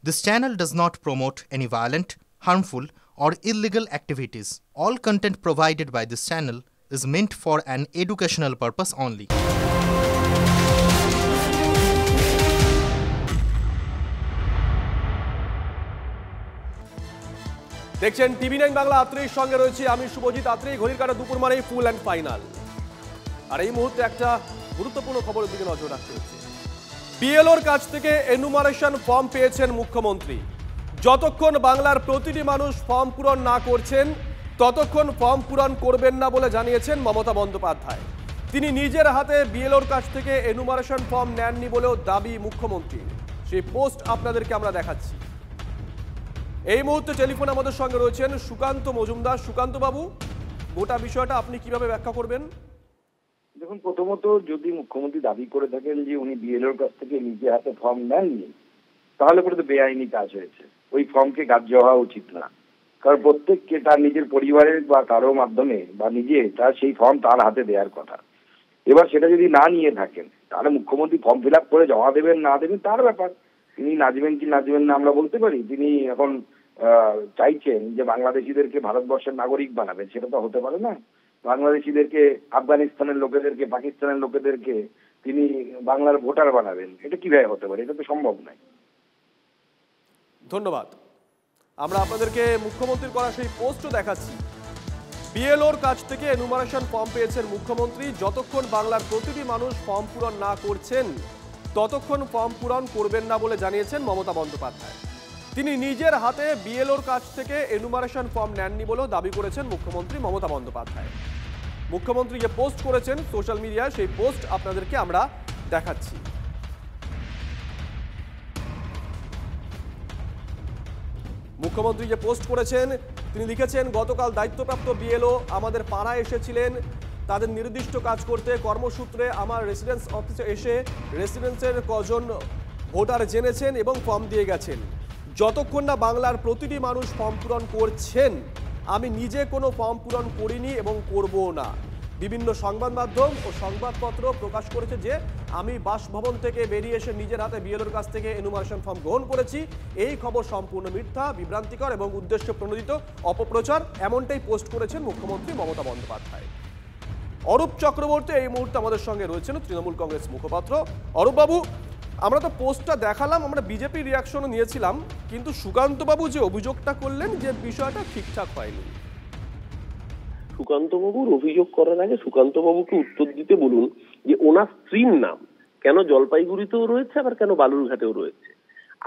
This channel does not promote any violent, harmful, or illegal activities. All content provided by this channel is meant for an educational purpose only. দেখছেন টিভি9 বাংলা। আত্রের সঙ্গে রয়েছে আমি শুভজিৎ আত্রে। ঘড়ির কাঁটা দুপুর মানেই ফুল অ্যান্ড ফাইনাল। আর এই মুহূর্তে একটা গুরুত্বপূর্ণ খবরের দিকে নজর রাখতে হচ্ছে। বিএলওর কাছ থেকে এনুমারেশন ফর্ম পেয়েছেন মুখ্যমন্ত্রী। যতক্ষণ বাংলার প্রতিটি মানুষ ফর্ম পূরণ না করছেন ততক্ষণ ফর্ম পূরণ করবেন না বলে জানিয়েছেন মমতা বন্দ্যোপাধ্যায়। তিনি নিজের হাতে বিএলওর কাছ থেকে এনুমারেশন ফর্ম নেননি বলেও দাবি মুখ্যমন্ত্রীর। সেই পোস্ট আপনাদেরকে আমরা দেখাচ্ছি। এই মুহূর্তে টেলিফোনে আমাদের সঙ্গে রয়েছেন সুকান্ত মজুমদার। সুকান্ত বাবু, গোটা বিষয়টা আপনি কিভাবে ব্যাখ্যা করবেন? দেখুন, প্রথমত যদি মুখ্যমন্ত্রী দাবি করে থাকেন যে উনি বিএলওর কাছ থেকে নিজে হাতে ফর্ম নেননি, তাহলে পরে তো বেআইনি কাজ হয়েছে। ওই ফর্মকে গ্রাহ্য হওয়া উচিত না, কারণ প্রত্যেককে তার নিজের পরিবারের বা কারো মাধ্যমে বা নিজে তার সেই ফর্ম তার হাতে দেওয়ার কথা। এবার সেটা যদি না নিয়ে থাকেন তাহলে মুখ্যমন্ত্রী ফর্ম ফিল আপ করে জমা দেবেন না দেবেন তার ব্যাপার। তিনি নাচবেন কি নাচবেন না আমরা বলতে পারি। তিনি এখন চাইছেন যে বাংলাদেশিদেরকে ভারতবর্ষের নাগরিক বানাবেন, সেটা তো হতে পারে না। বাংলাদেশিদেরকে, আফগানিস্তানের লোকেদেরকে, পাকিস্তানের লোকেদেরকে তিনি বাংলার ভোটার বানাবেন, এটা কিভাবে হতে পারে? এটা তো সম্ভব নয়। ধন্যবাদ। আমরা আপনাদেরকে মুখ্যমন্ত্রীর করা সেই পোস্টও দেখাচ্ছি। বিএলওর কাছ থেকে এনুমারেশন ফর্ম পেয়েছেন মুখ্যমন্ত্রী। যতক্ষণ বাংলার প্রতিটি মানুষ ফর্ম পূরণ না করছেন ততক্ষণ ফর্ম পূরণ করবেন না বলে জানিয়েছেন মমতা বন্দ্যোপাধ্যায়। তিনি নিজের হাতে বিএলওর কাছ থেকে এনুমারেশন ফর্ম নেননি বলেও দাবি করেছেন মুখ্যমন্ত্রী মমতা বন্দ্যোপাধ্যায়। মুখ্যমন্ত্রী যে পোস্ট করেছেন সোশ্যাল মিডিয়ায়, সেই পোস্ট আপনাদেরকে আমরা দেখাচ্ছি। মুখ্যমন্ত্রী যে পোস্ট করেছেন, তিনি লিখেছেন, গতকাল দায়িত্বপ্রাপ্ত বিএলও আমাদের পাড়ায় এসেছিলেন তাদের নির্দিষ্ট কাজ করতে। কর্মসূত্রে আমার রেসিডেন্স অফিসে এসে রেসিডেন্সের কজন ভোটার জেনেছেন এবং ফর্ম দিয়ে গেছেন। যতক্ষণ না বাংলার প্রতিটি মানুষ ফর্ম পূরণ করছেন আমি নিজে কোনো ফর্ম পূরণ করিনি এবং করবও না। বিভিন্ন সংবাদ মাধ্যম ও সংবাদপত্র প্রকাশ করেছে যে আমি বাসভবন থেকে বেরিয়ে এসে নিজের হাতে বিএলওর কাছ থেকে এনুমারেশন ফর্ম গ্রহণ করেছি। এই খবর সম্পূর্ণ মিথ্যা, বিভ্রান্তিকর এবং উদ্দেশ্য প্রণোদিত অপপ্রচার, এমনটাই পোস্ট করেছেন মুখ্যমন্ত্রী মমতা বন্দ্যোপাধ্যায়। অরূপ চক্রবর্তী এই মুহূর্তে আমাদের সঙ্গে রয়েছেন, তৃণমূল কংগ্রেস মুখপাত্র। অরূপ বাবু, আমরা তো পোস্টটা দেখালাম, আমরা বিজেপি রিয়াকশনও নিয়েছিলাম, কিন্তু সুকান্তবাবু যে অভিযোগটা করলেন যে বিষয়টা ঠিকঠাক হয়নি। সুকান্তবাবুর অভিযোগ করার আগে সুকান্তবাবুকে উত্তর দিতে বলুন যে ওনার স্ত্রীর নাম কেন জলপাইগুড়িতেও রয়েছে আবার কেন বালুরঘাটেও রয়েছে।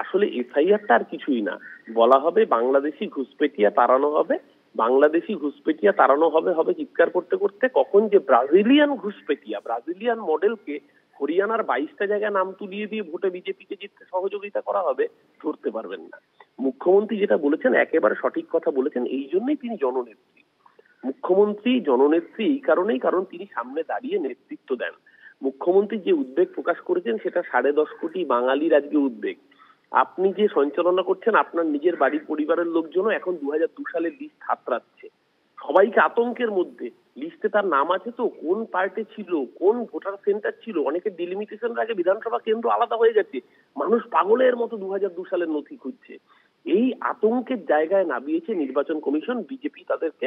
আসলে এফআইআরটা আর কিছুই না, বলা হবে বাংলাদেশি ঘুষপেটিয়া তাড়ানো হবে, বাংলাদেশি ঘুষপেটিয়া তাড়ানো হবে হবে চিৎকার করতে করতে কখন যে ব্রাজিলিয়ান ঘুষপেটিয়া, ব্রাজিলিয়ান মডেলকে হরিয়ানার 22টা জায়গায় নাম তুলিয়ে দিয়ে ভোটে বিজেপিকে জিততে সহযোগিতা করা হবে ধরতে পারবেন না। মুখ্যমন্ত্রী যেটা বলেছেন একেবারে সঠিক কথা বলেছেন, এই জন্যই তিনি জননেত্রী। মুখ্যমন্ত্রী জননেত্রী এই কারণেই, কারণ তিনি সামনে দাঁড়িয়ে নেতৃত্ব দেন। মুখ্যমন্ত্রী যে উদ্বেগ প্রকাশ করেছেন সেটা 10.5 কোটি বাঙালির আজকে উদ্বেগ। আপনি যে সঞ্চালনা করছেন আপনার নিজের বাড়ির পরিবারের লোকজনও এখন 2002 সালের লিস্ট হাতড়াচ্ছে, সবাইকে আতঙ্কের মধ্যে। লিস্টে তার নাম আছে তো, কোন পার্টি ছিল, কোন ভোটার সেন্টার ছিল, অনেকের ডিলিমিটেশনের আগে বিধানসভা কেন্দ্র আলাদা হয়ে গেছে। মানুষ পাগলের মতো 2002 সালের নথি খুঁজছে। এই আতঙ্কের জায়গায় নামিয়েছে নির্বাচন কমিশন, বিজেপি তাদেরকে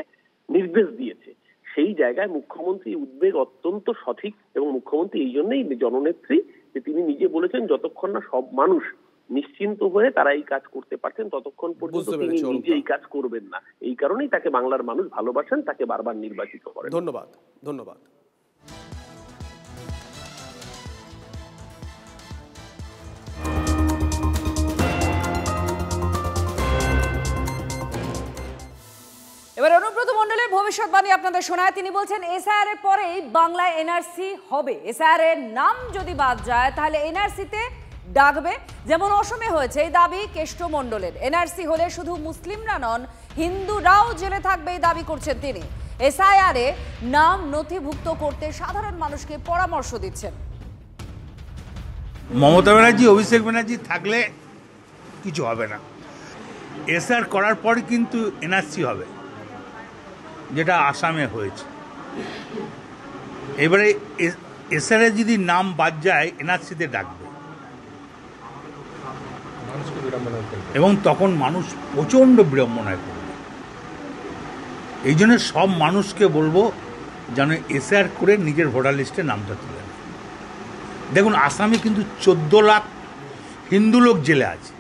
নির্দেশ দিয়েছে। সেই জায়গায় মুখ্যমন্ত্রী উদ্বেগ অত্যন্ত সঠিক এবং মুখ্যমন্ত্রী এই জন্যই জননেত্রী যে তিনি নিজে বলেছেন যতক্ষণ না সব মানুষ নিশ্চিন্ত হয়ে তারা এই কাজ করতে পারছেন ততক্ষণ পর্যন্ত তিনি নিজে এই কাজ করবেন না। এই কারণেই তাকে বাংলার মানুষ ভালোবাসেন, তাকে বারবার নির্বাচিত করেন। ধন্যবাদ। ধন্যবাদ। এবার অনুব্রত মণ্ডলের ভবিষ্যৎবাণী আপনাদের শোনায়। তিনি বলছেন এসআইআর এর পরেই বাংলায় এনআরসি হবে। এসআইআর এর নাম যদি বাদ যায় তাহলে এনআরসিতে ডাকবে, যেমন অসমে হয়েছে। এই দাবি কেষ্ট মণ্ডলের। এনআরসি হলে শুধু মুসলিমরা নন হিন্দুরাও জেলে থাকবে এই দাবি করছেন তিনি। এসআইআর এ নাম নথিভুক্ত করতে সাধারণ মানুষকে পরামর্শ দিচ্ছেন। মমতা ব্যানার্জি, অভিষেক ব্যানার্জি থাকলে কিছু হবে না। এসআর করার পর কিন্তু এনআরসি হবে, যেটা আসামে হয়েছে। এবারে এসআর যদি নাম বাদ যায় এনআরসিতে ডাকবে। এবং তখন মানুষ প্রচণ্ড বিড়ম্বনায় পড়বে। এই জন্য সব মানুষকে বলবো যেন এসআর করে নিজের ভোটার লিস্টে নামটা তুলে নেয়। দেখুন, আসামে কিন্তু 14 লাখ হিন্দু লোক জেলে আছে।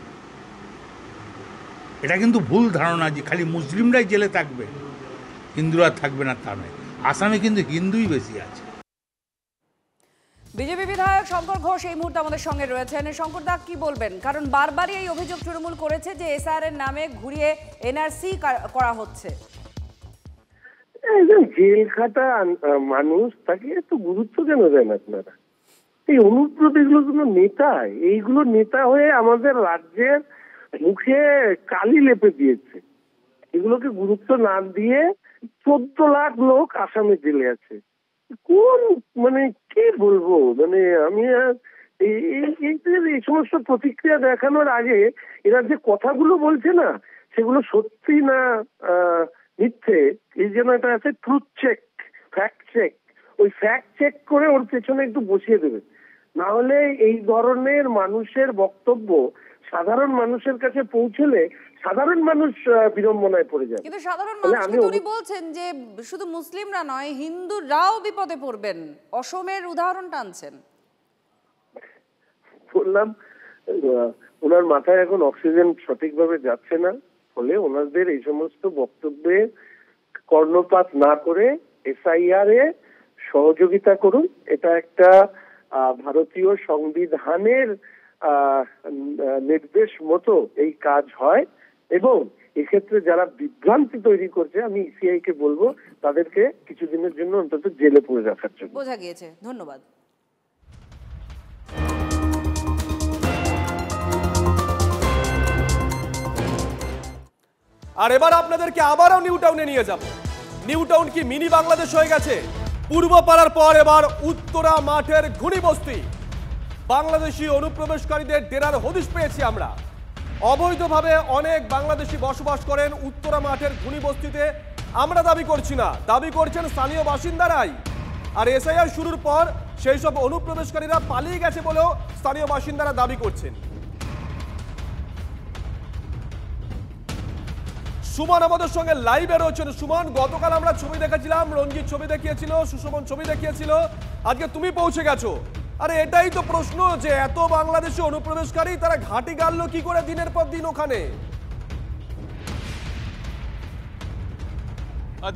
এটা কিন্তু ভুল ধারণা যে খালি মুসলিমরাই জেলে থাকবে, হিন্দুরা থাকবে না, তা নয়। আসামে কিন্তু হিন্দুই বেশি আছে। বিজেপি বিধায়ক শঙ্কর ঘোষ এই মুহূর্তে আমাদের সঙ্গে রয়েছেন। শঙ্কর দা, কি বলবেন? কারণ বারবারই এই অভিযোগ তৃণমূল করেছে যে এসআর এর নামে ঘুরিয়ে এনআরসি করা হচ্ছে। জেল খাটা মানুষ, তাকে এত গুরুত্ব কেন দেন আপনারা? এই অনুব্রত এগুলো কোনো নেতা? এইগুলো নেতা হয়ে আমাদের রাজ্যের মুখে কালি লেপে দিয়েছে। এগুলোকে গুরুত্ব না দিয়ে 14 লাখ লোক আসামে জেলে আছে। কোন মানে কি বলবো, মানে আমি এই সমস্ত প্রতিক্রিয়া দেখানোর আগে এরা যে কথাগুলো বলছে না, সেগুলো সত্যি না মিথ্যে, এই জন্য এটা আছে ট্রুথ চেক, ফ্যাক্ট চেক। ওই ফ্যাক্ট চেক করে ওর পেছনে একটু বসিয়ে দেবে, না হলে এই ধরনের মানুষের বক্তব্য সাধারণ মানুষের কাছে পৌঁছলে সাধারণ মানুষ বিড়ম্বনায় পড়ে যায়। কিন্তু সাধারণ মানুষ উনি বলছেন যে শুধু মুসলিমরা নয়, হিন্দুরাও বিপদে পড়বেন। অসমের উদাহরণ টানছেন। বললাম, ওনার মাথায় এখন অক্সিজেন সঠিকভাবে যাচ্ছে না, ফলে ওনাদের এই সমস্ত বক্তব্যে কর্ণপাত না করে এসআইআর এ সহযোগিতা করুন। এটা একটা ভারতীয় সংবিধানের নির্দেশ মতো এই কাজ হয়, এবং এক্ষেত্রে যারা বিভ্রান্তি তৈরি করছে, আমি ইসিআই কে বলবো তাদেরকে কিছুদিনের জন্য অন্তত জেলে পুরে রাখার জন্য। বোঝা গিয়েছে। ধন্যবাদ। আর এবার আপনাদেরকে আবারও নিউ টাউনে নিয়ে যাব। নিউ টাউন কি মিনি বাংলাদেশ হয়ে গেছে? পূর্ব পাড়ার পর এবার উত্তরা মাঠের ঘুনি বস্তি। বাংলাদেশি অনুপ্রবেশকারীদের ডেরার হদিশ পেয়েছি আমরা। অবৈধভাবে অনেক বাংলাদেশি বসবাস করেন উত্তরা মাঠের ঘুনি বস্তিতে। আমরা দাবি করছি না, দাবি করছেন স্থানীয় বাসিন্দারাই। আর এসআইআর শুরুর পর সেই সব অনুপ্রবেশকারীরা পালিয়ে গেছে বলেও স্থানীয় বাসিন্দারা দাবি করছেন। সুমন আমাদের সঙ্গে লাইভে রয়েছেন। সুমন, গতকাল আমরা ছবি দেখেছিলাম, রঞ্জিত ছবি দেখিয়েছিল, সুশোভন ছবি দেখিয়েছিল, আজকে তুমি পৌঁছে গেছো। আরে এটাই তো প্রশ্ন, যে এত বাংলাদেশি অনুপ্রবেশকারী তারা ঘাঁটি গাড়লো কি করে দিনের পর দিন ওখানে?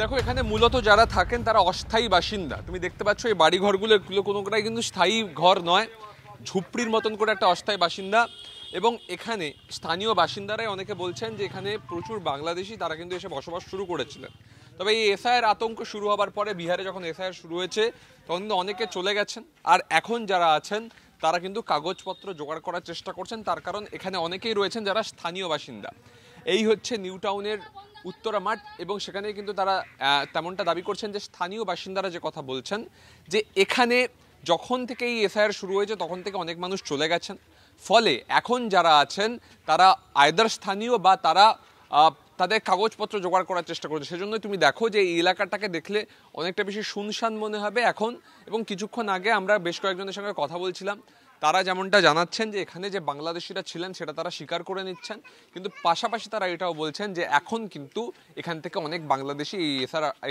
দেখো, এখানে মূলত যারা থাকেন তারা অস্থায়ী বাসিন্দা। তুমি দেখতে পাচ্ছ এই বাড়িঘরগুলো কোনোটাই কিন্তু স্থায়ী ঘর নয়, ঝুপড়ির মতন করে একটা অস্থায়ী বাসিন্দা। এবং এখানে স্থানীয় বাসিন্দারাই অনেকে বলছেন যে এখানে প্রচুর বাংলাদেশি তারা কিন্তু এসে বসবাস শুরু করেছিলেন। তবে এই এসআইআর আতঙ্ক শুরু হবার পরে, বিহারে যখন এসআইআর শুরু হয়েছে তখন কিন্তু অনেকে চলে গেছেন। আর এখন যারা আছেন তারা কিন্তু কাগজপত্র জোগাড় করার চেষ্টা করছেন, তার কারণ এখানে অনেকেই রয়েছেন যারা স্থানীয় বাসিন্দা। এই হচ্ছে নিউ টাউনের উত্তরা মাঠ, এবং সেখানে কিন্তু তারা তেমনটা দাবি করছেন যে স্থানীয় বাসিন্দারা যে কথা বলছেন যে এখানে যখন থেকে এই এসআইআর শুরু হয়েছে তখন থেকে অনেক মানুষ চলে গেছেন। ফলে এখন যারা আছেন তারা আইদার স্থানীয় বা তারা তাদের কাগজপত্র জোগাড় করার চেষ্টা করছে। সেজন্য তুমি দেখো যে এই এলাকাটাকে দেখলে অনেকটা বেশি শুনশান মনে হবে এখন। এবং কিছুক্ষণ আগে আমরা বেশ কয়েকজনের সঙ্গে কথা বলছিলাম, তারা যেমনটা জানাচ্ছেন যে এখানে যে বাংলাদেশিরা ছিলেন সেটা তারা স্বীকার করে নিচ্ছেন, কিন্তু পাশাপাশি তারা এটাও বলছেন যে এখন কিন্তু এখান থেকে অনেক বাংলাদেশি এই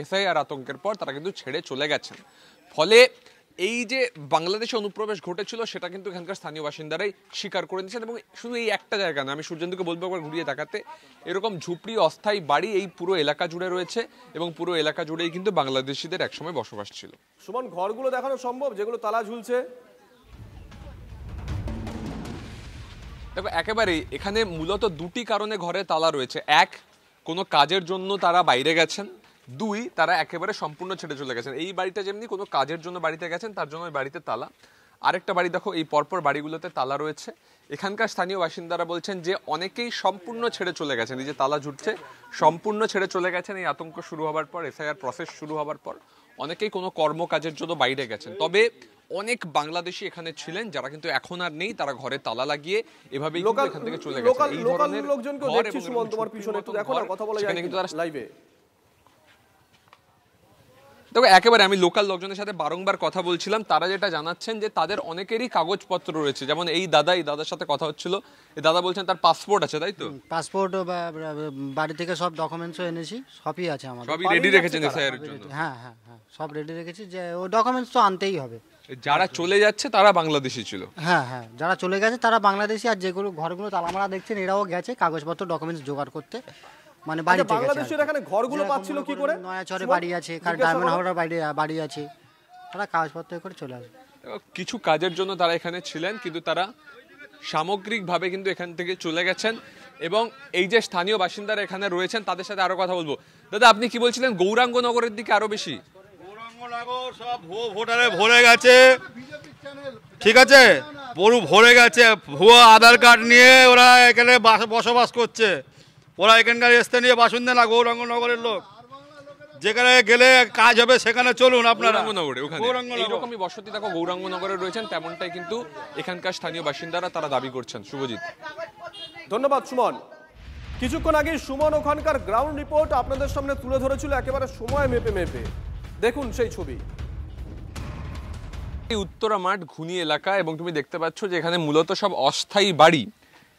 এসআইআর আতঙ্কের পর তারা কিন্তু ছেড়ে চলে গেছেন। ফলে এই যে বাংলাদেশে অনুপ্রবেশ ঘটেছিল সেটা কিন্তু এখানকার স্থানীয় বাসিন্দারাই স্বীকার করে নিচ্ছেন। এবং শুধু এই একটা জায়গা না, আমি সূর্যেন্দুকে বলবো একবার ঘুরিয়ে দেখাতে, এরকম ঝুপড়ি অস্থায়ী বাড়ি এই পুরো এলাকা জুড়ে রয়েছে, এবং পুরো এলাকা জুড়েই কিন্তু বাংলাদেশিদের একসময় বসবাস ছিল। সুমন, ঘরগুলো দেখানো সম্ভব যেগুলো তালা ঝুলছে? দেখো, একেবারেই এখানে মূলত দুটি কারণে ঘরে তালা রয়েছে। এক, কোনো কাজের জন্য তারা বাইরে গেছেন। দুই, তারা একেবারে সম্পূর্ণ ছেড়ে চলে গেছেন। এই বাড়িটা যেমনি কোনো কাজের জন্য বাড়িতে গেছেন, তার জন্য ওই বাড়িতে তালা। আরেকটা বাড়ি দেখো, এই পরপর বাড়িগুলোতে তালা রয়েছে। এখানকার স্থানীয় বাসিন্দারা বলছেন যে অনেকেই সম্পূর্ণ ছেড়ে চলে গেছেন। এই যে তালা ঝুটছে, সম্পূর্ণ ছেড়ে চলে গেছেন এই আতঙ্ক শুরু হবার পর, এসআইআর প্রসেস শুরু হবার পর। অনেকেই কোনো কর্মকাজের জন্য বাইরে গেছেন। তবে অনেক বাংলাদেশি এখানে ছিলেন যারা কিন্তু এখন আর নেই, তারা ঘরে তালা লাগিয়ে এভাবেই এখান থেকে চলে গেছেন। এই ধরনের লোকজনকে দেখছি সুমন, তোমার পিছনে একটু দেখো না, কথা বলা যায় কিন্তু তারা লাইভে। দেখো একেবারে আমি লোকাল লোকজনের সাথে বারংবার কথা বলছিলাম, তারা যেটা জানাচ্ছেন যে তাদের অনেকেরই কাগজপত্র রয়েছে। যেমন এই দাদার সাথে কথা হচ্ছিল, এই দাদা বলছেন তার পাসপোর্ট আছে, তাই তো? পাসপোর্ট বাড়ি থেকে সব ডকুমেন্টসও এনেছি, সবই আছে আমার, সবই রেডি রেখেছেন এসআইআর এর জন্য? হ্যাঁ হ্যাঁ হ্যাঁ, সব রেডি রেখেছি, যে ও ডকুমেন্টস তো আনতেই হবে। যারা চলে যাচ্ছে তারা বাংলাদেশি ছিল? হ্যাঁ হ্যাঁ, যারা চলে গেছে তারা বাংলাদেশি, আর যেগুলো ঘরগুলো তালামারা দেখছেন এরাও গেছে কাগজপত্র ডকুমেন্টস জোগাড় করতে, মানে বাড়ি থেকে। বাংলাদেশের এখানে ঘরগুলো পাচ্ছিল কি করে? নয়াচরে বাড়ি আছে, কার ডায়মন্ড হারবার বাড়ি আছে, তারা কাগজপত্র করে চলে আসবে। কিছু কাজের জন্য তারা এখানে ছিলেন, কিন্তু তারা সামগ্রিকভাবে কিন্তু এখান থেকে চলে গেছেন। এবং এই যে স্থানীয় বাসিন্দারা এখানে রয়েছেন তাদের সাথে আরো কথা বলবো। দাদা আপনি কি বলছিলেন গৌরাঙ্গনগরের দিকে আরো বেশি? গৌরাঙ্গনগর সব ভোটারে ভরে গেছে, ঠিক আছে, পুরো ভরে গেছে, ভুয়া আধার কার্ড নিয়ে ওরা এখানে বসবাস করছে। ওরা এখানকার স্থানীয় বাসিন্দা না, গৌরাঙ্গনগরের লোক। যেখানে গেলে কাজ হবে সেখানে চলুন আপনারা। গৌরাঙ্গনগরে ওখানে এইরকমই বসতি দেখো গৌরাঙ্গনগরে রয়েছেন, তেমনটাই কিন্তু এখানকার স্থানীয় বাসিন্দারা তারা দাবি করছেন। শুভজিৎ, ধন্যবাদ সুমন। কিছুক্ষণ আগে সুমন ওখানকার গ্রাউন্ড রিপোর্ট আপনাদের সামনে তুলে ধরেছিল একেবারে সময় মেপে মেপে। দেখুন সেই ছবি। উত্তরা মাঠ ঘুনি এলাকা, এবং তুমি দেখতে পাচ্ছ যে এখানে মূলত সব অস্থায়ী বাড়ি,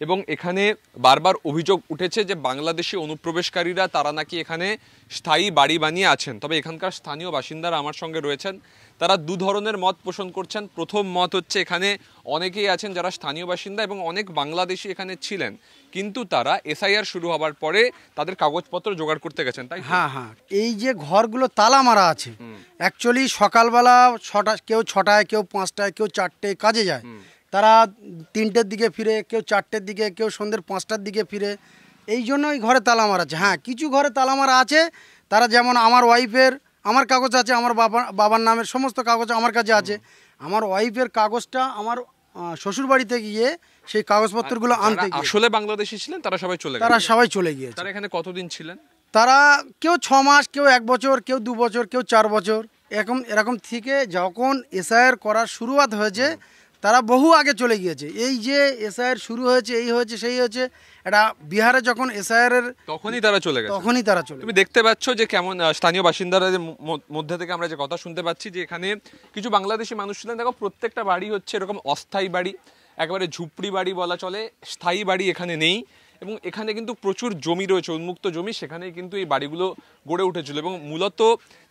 এবং এখানে বারবার অভিযোগ উঠেছে যে বাংলাদেশি অনুপ্রবেশকারীরা তারা নাকি এখানে স্থায়ী বাড়ি বানিয়ে আছেন। তবে এখানকার স্থানীয় বাসিন্দারা আমার সঙ্গে রয়েছেন, তারা দু ধরনের মত পোষণ করছেন। প্রথম মত হচ্ছে এখানে অনেকেই আছেন যারা স্থানীয় বাসিন্দা এবং অনেক বাংলাদেশি এখানে ছিলেন, কিন্তু তারা এসআইআর শুরু হবার পরে তাদের কাগজপত্র জোগাড় করতে গেছেন, তাই? হ্যাঁ হ্যাঁ, এই যে ঘরগুলো তালা মারা আছে, অ্যাকচুয়ালি সকালবেলা কেউ 6টায়, কেউ 5টায়, কেউ 4টায় কাজে যায়, তারা 3টের দিকে ফিরে, কেউ 4টের দিকে, কেউ সন্ধ্যের 5টার দিকে ফিরে, এই জন্য এই ঘরে তালা মারা আছে। হ্যাঁ, কিছু ঘরে তালা মারা আছে, তারা যেমন আমার ওয়াইফের, আমার কাগজ আছে, আমার বাবার নামের সমস্ত কাগজ আমার কাছে আছে, আমার ওয়াইফের কাগজটা আমার শ্বশুর বাড়িতে গিয়ে সেই কাগজপত্রগুলো আনতে গিয়ে আসলে বাংলাদেশি ছিলেন তারা সবাই চলে গিয়েছে। তারা এখানে কতদিন ছিলেন? তারা কেউ 6 মাস, কেউ 1 বছর, কেউ 2 বছর, কেউ 4 বছর, এরকম থেকে যখন এসআইআর করার শুরুয়াত হয়েছে তারা বহু আগে চলে গিয়েছে। এই যে এসআইআর শুরু হয়েছে, এই হয়েছে সেই হয়েছে, এটা বিহারে যখন এসআইআর এর তখনই তারা চলে গেছে। তুমি দেখতে পাচ্ছ যে কেমন স্থানীয় বাসিন্দাদের মধ্যে থেকে আমরা যে কথা শুনতে পাচ্ছি যে এখানে কিছু বাংলাদেশি মানুষ ছিলেন। দেখো প্রত্যেকটা বাড়ি হচ্ছে এরকম অস্থায়ী বাড়ি, একেবারে ঝুপড়ি বাড়ি বলা চলে, স্থায়ী বাড়ি এখানে নেই। এবং এখানে কিন্তু প্রচুর জমি রয়েছে, উন্মুক্ত জমি, সেখানেই কিন্তু এই বাড়িগুলো গড়ে উঠেছিল। এবং মূলত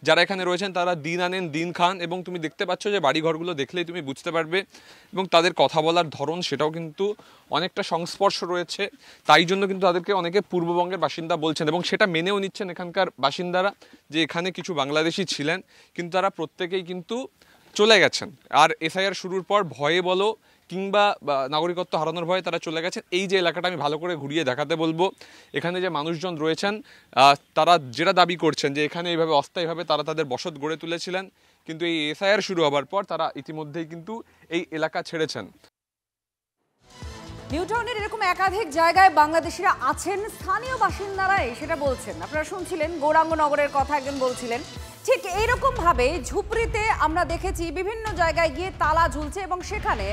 যারা এখানে রয়েছেন তারা দিন আনেন দিন খান, এবং তুমি দেখতে পাচ্ছ যে বাড়িঘরগুলো দেখলেই তুমি বুঝতে পারবে, এবং তাদের কথা বলার ধরন সেটাও কিন্তু অনেকটা সংস্পর্শ রয়েছে। তাই জন্য কিন্তু তাদেরকে অনেকে পূর্ববঙ্গের বাসিন্দা বলছেন, এবং সেটা মেনেও নিচ্ছেন এখানকার বাসিন্দারা যে এখানে কিছু বাংলাদেশি ছিলেন, কিন্তু তারা প্রত্যেকেই কিন্তু চলে গেছেন। আর এসআইআর শুরুর পর ভয়ে বলো কিংবা নাগরিকত্ব হারানোর ভয়ে তারা চলে গেছেন। এই যে এলাকাটা আমি ভালো করে ঘুরিয়ে দেখাতে বলবো, এখানে যে মানুষজন রয়েছেন তারা যেটা দাবি করছেন যে এখানে এইভাবে অস্থায়ীভাবে তারা তাদের বসত গড়ে তুলেছিলেন, কিন্তু এই এসআইআর শুরু হবার পর তারা ইতিমধ্যেই কিন্তু এই এলাকা ছেড়েছেন। নিউটাউনের এরকম একাধিক জায়গায় বাংলাদেশিরা আছেন, স্থানীয় বাসিন্দারাই সেটা বলছেন। আপনারা শুনছিলেন গৌরাঙ্গনগরের কথা একজন বলছিলেন। ঠিক এইরকম ভাবে ঝুপড়িতে আমরা দেখেছি বিভিন্ন জায়গায় গিয়ে তালা ঝুলছে, এবং সেখানে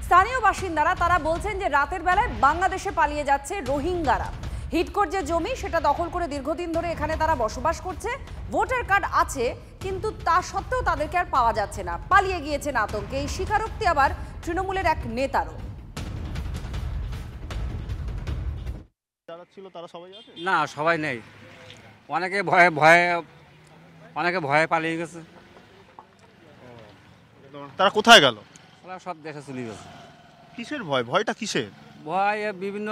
স্থানীয় বাসিন্দারা তারা বলছেন যে রাতের বেলায় বাংলাদেশে পালিয়ে যাচ্ছে রোহিঙ্গারা। হিডকোর যে জমি সেটা দখল করে দীর্ঘদিন ধরে এখানে তারা বসবাস করছে, ভোটার কার্ড আছে, কিন্তু তা সত্ত্বেও তাদেরকে আর পাওয়া যাচ্ছে না, পালিয়ে গিয়েছেন আতঙ্কে। এই স্বীকারোক্তি আবার তৃণমূলের এক নেতারও। না, সবাই নেই, অনেকে ভয়ে পালিয়ে গেছে। তারা কোথায় গেল? সব দেশে চলে গেছে। কিসের ভয়? ভয়টা কিসের? ভয় বিভিন্ন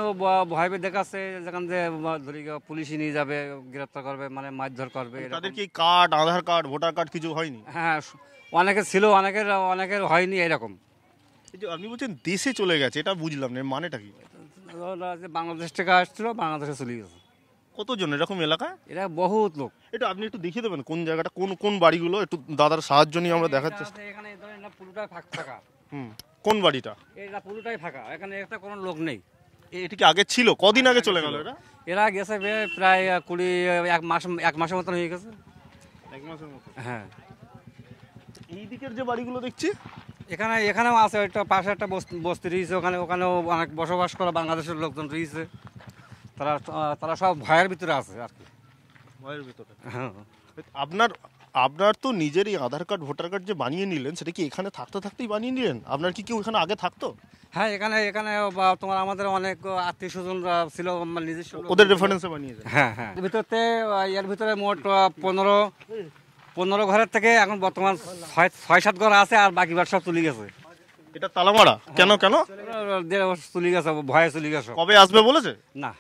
ভয় দেখাচ্ছে, যেখান থেকে ধরি পুলিশই নিয়ে যাবে, গ্রেপ্তার করবে, মানে মারধর করবে। তাদের কি কার্ড, আধার কার্ড, ভোটার কার্ড কিছু হয়নি? হ্যাঁ, অনেকের ছিল, অনেকের হয়নি। এরকম আপনি বলছেন দেশে চলে গেছে, এটা বুঝলাম না, মানেটা কি? বাংলাদেশ থেকে আসছিল, বাংলাদেশে চলে গেছে। কতজন এরকম এলাকায়? এরা বহুত লোক। এটা আপনি একটু দেখিয়ে দেবেন কোন জায়গাটা, কোন বাড়িগুলো, একটু দাদার সাহায্য নিয়ে আমরা দেখাচ্ছি। এখানে পুরোটাই ফাঁকা। কোন বাড়িটা? এটা পুরোটাই ফাঁকা, এখানে একটা কোনো লোক নেই। এটা কি আগে ছিল? কদিন আগে চলে গেল এরা? এরা গেছে প্রায় 1 মাসের মতন হয়ে গেছে। 1 মাসের মতো? হ্যাঁ। এই দিকের যে বাড়িগুলো দেখছি এখানেও আছে, একটা পাশে একটা বস্তি রয়েছে, ওখানেও অনেক বসবাস করা বাংলাদেশের লোকজন রয়েছে। তারা সব ভয়ের ভিতরে আছে আর কি। ভয়ের ভিতরে। হ্যাঁ। আপনার তো নিজেরই আধার কার্ড ভোটার কার্ড যে বানিয়ে নিলেন, সেটা কি এখানে থাকতেই বানিয়ে নিলেন? আপনার কি কেউ এখানে আগে থাকতো? হ্যাঁ, এখানে তোমার আমাদের অনেক আত্মীয় স্বজন ছিল, নিজস্ব ওদের রেফারেন্সে বানিয়েছে। হ্যাঁ হ্যাঁ। এর ভিতরে মোট 15 ঘরের থেকে এখন বর্তমান 6-7 ঘর আছে, আর বাকি ঘর সব চলে গেছে। এটা তালামারা কেন? 1.5 বছর চলে গেছে, ভয়ে চলে গেছে। কবে আসবে বলেছে? না।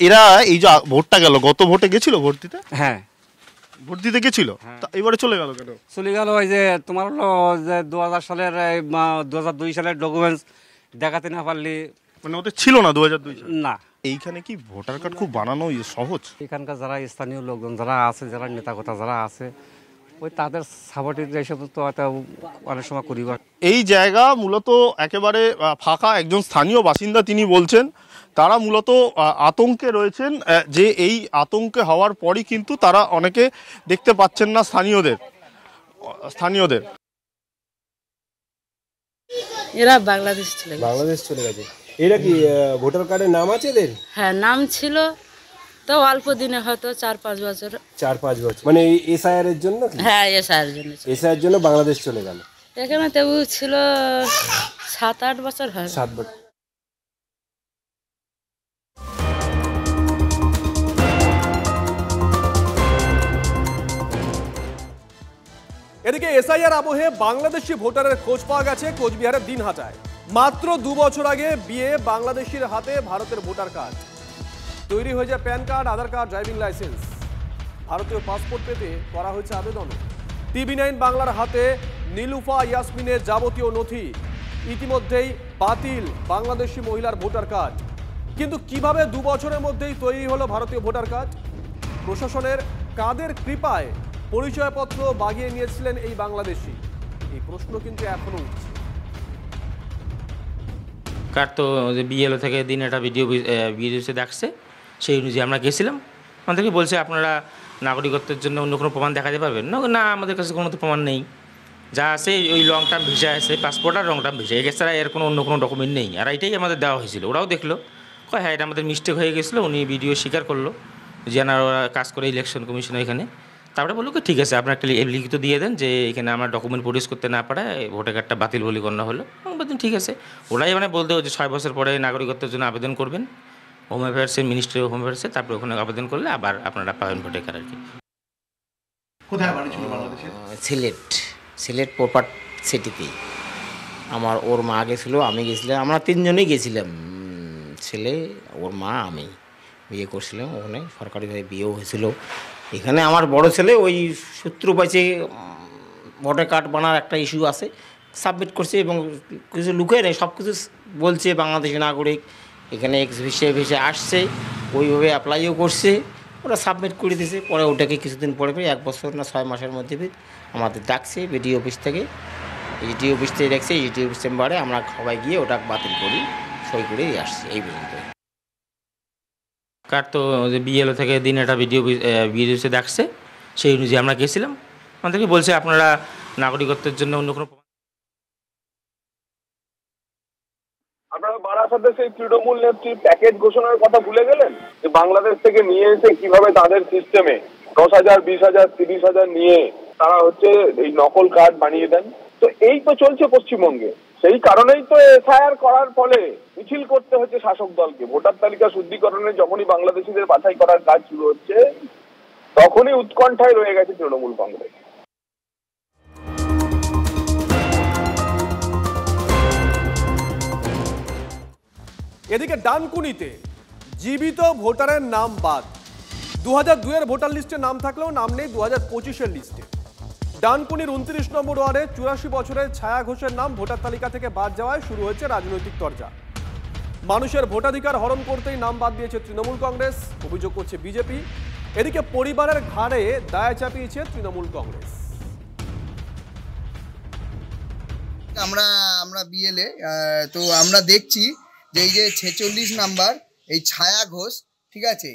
এরা এই যে ভোটটা গেল, গত ভোটে গেছিল ভোট দিতে? হ্যাঁ, ভোট দিতে গেছিল। এবারে চলে গেল কেন? চলে গেল ওই যে তোমার হলো যে 2000 সালের 2002 সালের ডকুমেন্টস দেখাতে না পারলি। মানে ওদের ছিল না 2002 সালে? না। এইখানে কি ভোটার কার্ড খুব বানানো সহজ? এখানকার যারা স্থানীয় লোকজন যারা আছে, যারা নেতাকর্তা যারা আছে, ওই তাদের সাপোর্টের এই সমস্ত অনেক সময় করি। এই জায়গা মূলত একেবারে ফাঁকা। একজন স্থানীয় বাসিন্দা তিনি বলছেন তারা মূলত আতঙ্কে রয়েছেন, যে এই আতঙ্কে হওয়ার পরই কিন্তু তারা অনেকে দেখতে পাচ্ছেন না স্থানীয়দের। এরা বাংলাদেশ চলে গেছে। এরা কি ভোটার কার্ডের নাম আছে এদের? হ্যাঁ, নাম ছিল, তো অল্প দিনে হয়তো 4-5 বছর। 4-5 বছর মানে এই এসআইআর এর জন্য? হ্যাঁ, এসআইআর জন্য বাংলাদেশ চলে গেল। এখানে তো ছিল 7-8 বছর হয়। 7 বছর। এদিকে এসআইআর আবহে বাংলাদেশি ভোটারের খোঁজ পাওয়া গেছে কোচবিহারের দিনহাটায়। মাত্র 2 বছর আগে বিয়ে বাংলাদেশির হাতে ভারতের ভোটার কার্ড। তৈরি হয়ে যায় প্যান কার্ড, আধার কার্ড, ড্রাইভিং লাইসেন্স। ভারতীয় পাসপোর্ট পেতে করা হয়েছে আবেদন। TV9 বাংলার হাতে নীলুফা ইয়াসমিনের যাবতীয় নথি। ইতিমধ্যেই বাতিল বাংলাদেশি মহিলার ভোটার কার্ড। কিন্তু কিভাবে 2 বছরের মধ্যেই তৈরি হলো ভারতীয় ভোটার কার্ড? প্রশাসনের কাদের কৃপায় পরিচয়পত্র বাগিয়ে নিয়েছিলেন এই বাংলাদেশি? এই প্রশ্ন কিন্তু এখনো উঠছে। কার্ড তো বিএলও থেকে দিন একটা ভিডিও দেখছে, সেই অনুযায়ী আমরা গেছিলাম। আমাদেরকে বলছে আপনারা নাগরিকত্বের জন্য অন্য কোনো প্রমাণ দেখাতে পারবেন না? আমাদের কাছে কোনো তো প্রমাণ নেই, যা আছে ওই লং টার্ম ভিসা আছে, পাসপোর্ট আর লং টার্ম ভিসা, এছাড়া এর কোনো অন্য কোনো ডকুমেন্ট নেই। আর এটাই আমাদের দেওয়া হয়েছিল। ওরাও দেখলো, হ্যাঁ এটা আমাদের মিস্টেক হয়ে গেছিলো। উনি ভিডিও স্বীকার করলো যে ওরা কাজ করে ইলেকশন কমিশন এখানে। তারপরে বললো কি ঠিক আছে, আপনার একটা লিখিত দিয়ে দেন যে এখানে আমরা ডকুমেন্ট প্রডিউস করতে না পারায় ভোটার কার্ডটা বাতিল বলে গণ্য হলো। বলতেন ঠিক আছে। ওরাই বলতে যে 6 বছর পরে নাগরিকত্বের জন্য আবেদন করবেন হোম অ্যাফেয়ার্সের, মিনিস্ট্রি অফ হোম অ্যাফেয়ার্সে, তারপরে ওখানে আবেদন করলে আবার আপনারা পাবেন ভোটার কার্ড আর কি। কোথায় বাড়ি ছিল বাংলাদেশের? সিলেট প্রপার সিটিতেই। ওর মা গেছিলো, আমি গেছিলাম, আমরা 3 জনেই গেছিলাম। ছেলে, ওর মা, আমি বিয়ে করছিলাম ওখানে, সরকারিভাবে বিয়েও হয়েছিল। এখানে আমার বড় ছেলে ওই সূত্র পাইছে ভোটার কার্ড বানার একটা ইস্যু আছে, সাবমিট করছে এবং কিছু লুকিয়ে নেই, সব কিছু বলছে বাংলাদেশি নাগরিক, এখানে এক্স ভিসা আসছে, ওইভাবে অ্যাপ্লাইও করছে, ওরা সাবমিট করে দিয়েছে। পরে ওটাকে কিছুদিন পরে 1 বছর না 6 মাসের মধ্যে আমাদের ডাকছে বিডিও অফিস থেকে, ইডিও অফিস থেকে ডাকছে, ইডিও অফিস চেম্বারে আমরা সবাই গিয়ে ওটা বাতিল করি, সই করে আসছি। এই পর্যন্ত কার্ড তো বিএলও থেকে দিন একটা ভিডিও দেখছে, সেই অনুযায়ী আমরা গেছিলাম। আমাদেরকে বলছে আপনারা নাগরিকত্বের জন্য অন্য কোনো। আপনারা বারাসাতে সেই তৃণমূল নেত্রীর প্যাকেজ ঘোষণার কথা ভুলে গেলেন, যে বাংলাদেশ থেকে নিয়ে এসে কিভাবে তাদের সিস্টেমে 10,000, 20,000, 30,000 নিয়ে তারা এই নকল কার্ড বানিয়ে দেন। তো এই তো চলছে পশ্চিমবঙ্গে। সেই কারণেই তো এসআইআর করার ফলে মিছিল করতে হচ্ছে শাসক দলকে। ভোটার তালিকা শুদ্ধিকরণে যখনই বাংলাদেশিদের বাছাই করার কাজ শুরু হচ্ছে, তখনই উৎকণ্ঠায় রয়ে গেছে তৃণমূল কংগ্রেস। এদিকে ডানকুনিতে জীবিত ভোটারের নাম বাদ। 2002-এর ভোটার লিস্টে নাম থাকলেও নাম নেই 2025-এর লিস্টে। ডানকুনির 29 নম্বর ওয়ার্ডে 84 বছরের ছায়া ঘোষের নাম ভোটার তালিকা থেকে বাদ যাওয়ায় শুরু হয়েছে রাজনৈতিক তরজা। মানুষের ভোটাধিকার হরণ করতেই নাম বাদ দিয়েছে তৃণমূল কংগ্রেস, অভিযোগ করছে বিজেপি। এদিকে পরিবারের ঘাড়ে দায় চাপিয়েছে তৃণমূল কংগ্রেস। আমরা বিএলএ তো আমরা দেখছি যে এই যে 46 নাম্বার এই ছায়া ঘোষ, ঠিক আছে,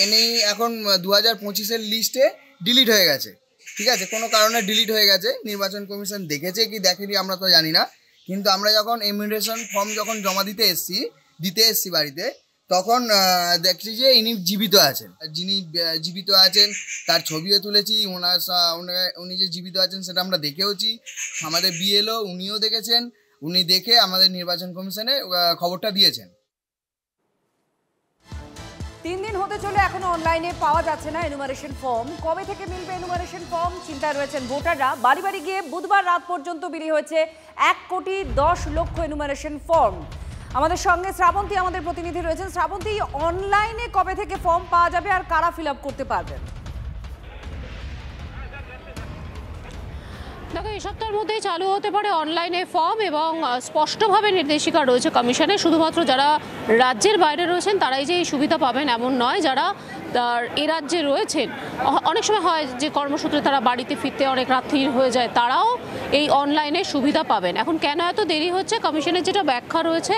ইনি এখন 2025-এর লিস্টে ডিলিট হয়ে গেছে। ঠিক আছে, কোনো কারণে ডিলিট হয়ে গেছে। নির্বাচন কমিশন দেখেছে কি দেখেনি আমরা তো জানি না, কিন্তু আমরা যখন ইমিগ্রেশন ফর্ম যখন জমা দিতে এসছি বাড়িতে, তখন দেখছি যে ইনি জীবিত আছেন। যিনি জীবিত আছেন তার ছবিও তুলেছি, উনি যে জীবিত আছেন সেটা আমরা দেখেওছি। আমাদের বিএলও উনিও দেখেছেন, উনি দেখে আমাদের নির্বাচন কমিশনে খবরটা দিয়েছেন। 3 দিন হতে চলে এখনো অনলাইনে পাওয়া যাচ্ছে না এনুমারেশন ফর্ম। কবে থেকে মিলবে এনুমারেশন ফর্ম চিন্তায় রয়েছেন ভোটাররা। বাড়ি বাড়ি গিয়ে বুধবার রাত পর্যন্ত বিলি হয়েছে 1,10,00,000 এনুমারেশন ফর্ম। আমাদের সঙ্গে শ্রাবন্তী আমাদের প্রতিনিধি রয়েছেন। শ্রাবন্তী, অনলাইনে কবে থেকে ফর্ম পাওয়া যাবে আর কারা ফিল আপ করতে পারবেন? দেখো, এই সপ্তাহের মধ্যেই চালু হতে পারে অনলাইনে ফর্ম এবং স্পষ্টভাবে নির্দেশিকা রয়েছে কমিশনে। শুধুমাত্র যারা রাজ্যের বাইরে রয়েছেন তারাই যে এই সুবিধা পাবেন এমন নয়, যারা এ রাজ্যে রয়েছেন, অনেক সময় হয় যে কর্মসূত্রে তারা বাড়িতে ফিরতে অনেক রাত্রি হয়ে যায়, তারাও এই অনলাইনে সুবিধা পাবেন। এখন কেন এত দেরি হচ্ছে, কমিশনের যেটা ব্যাখ্যা রয়েছে,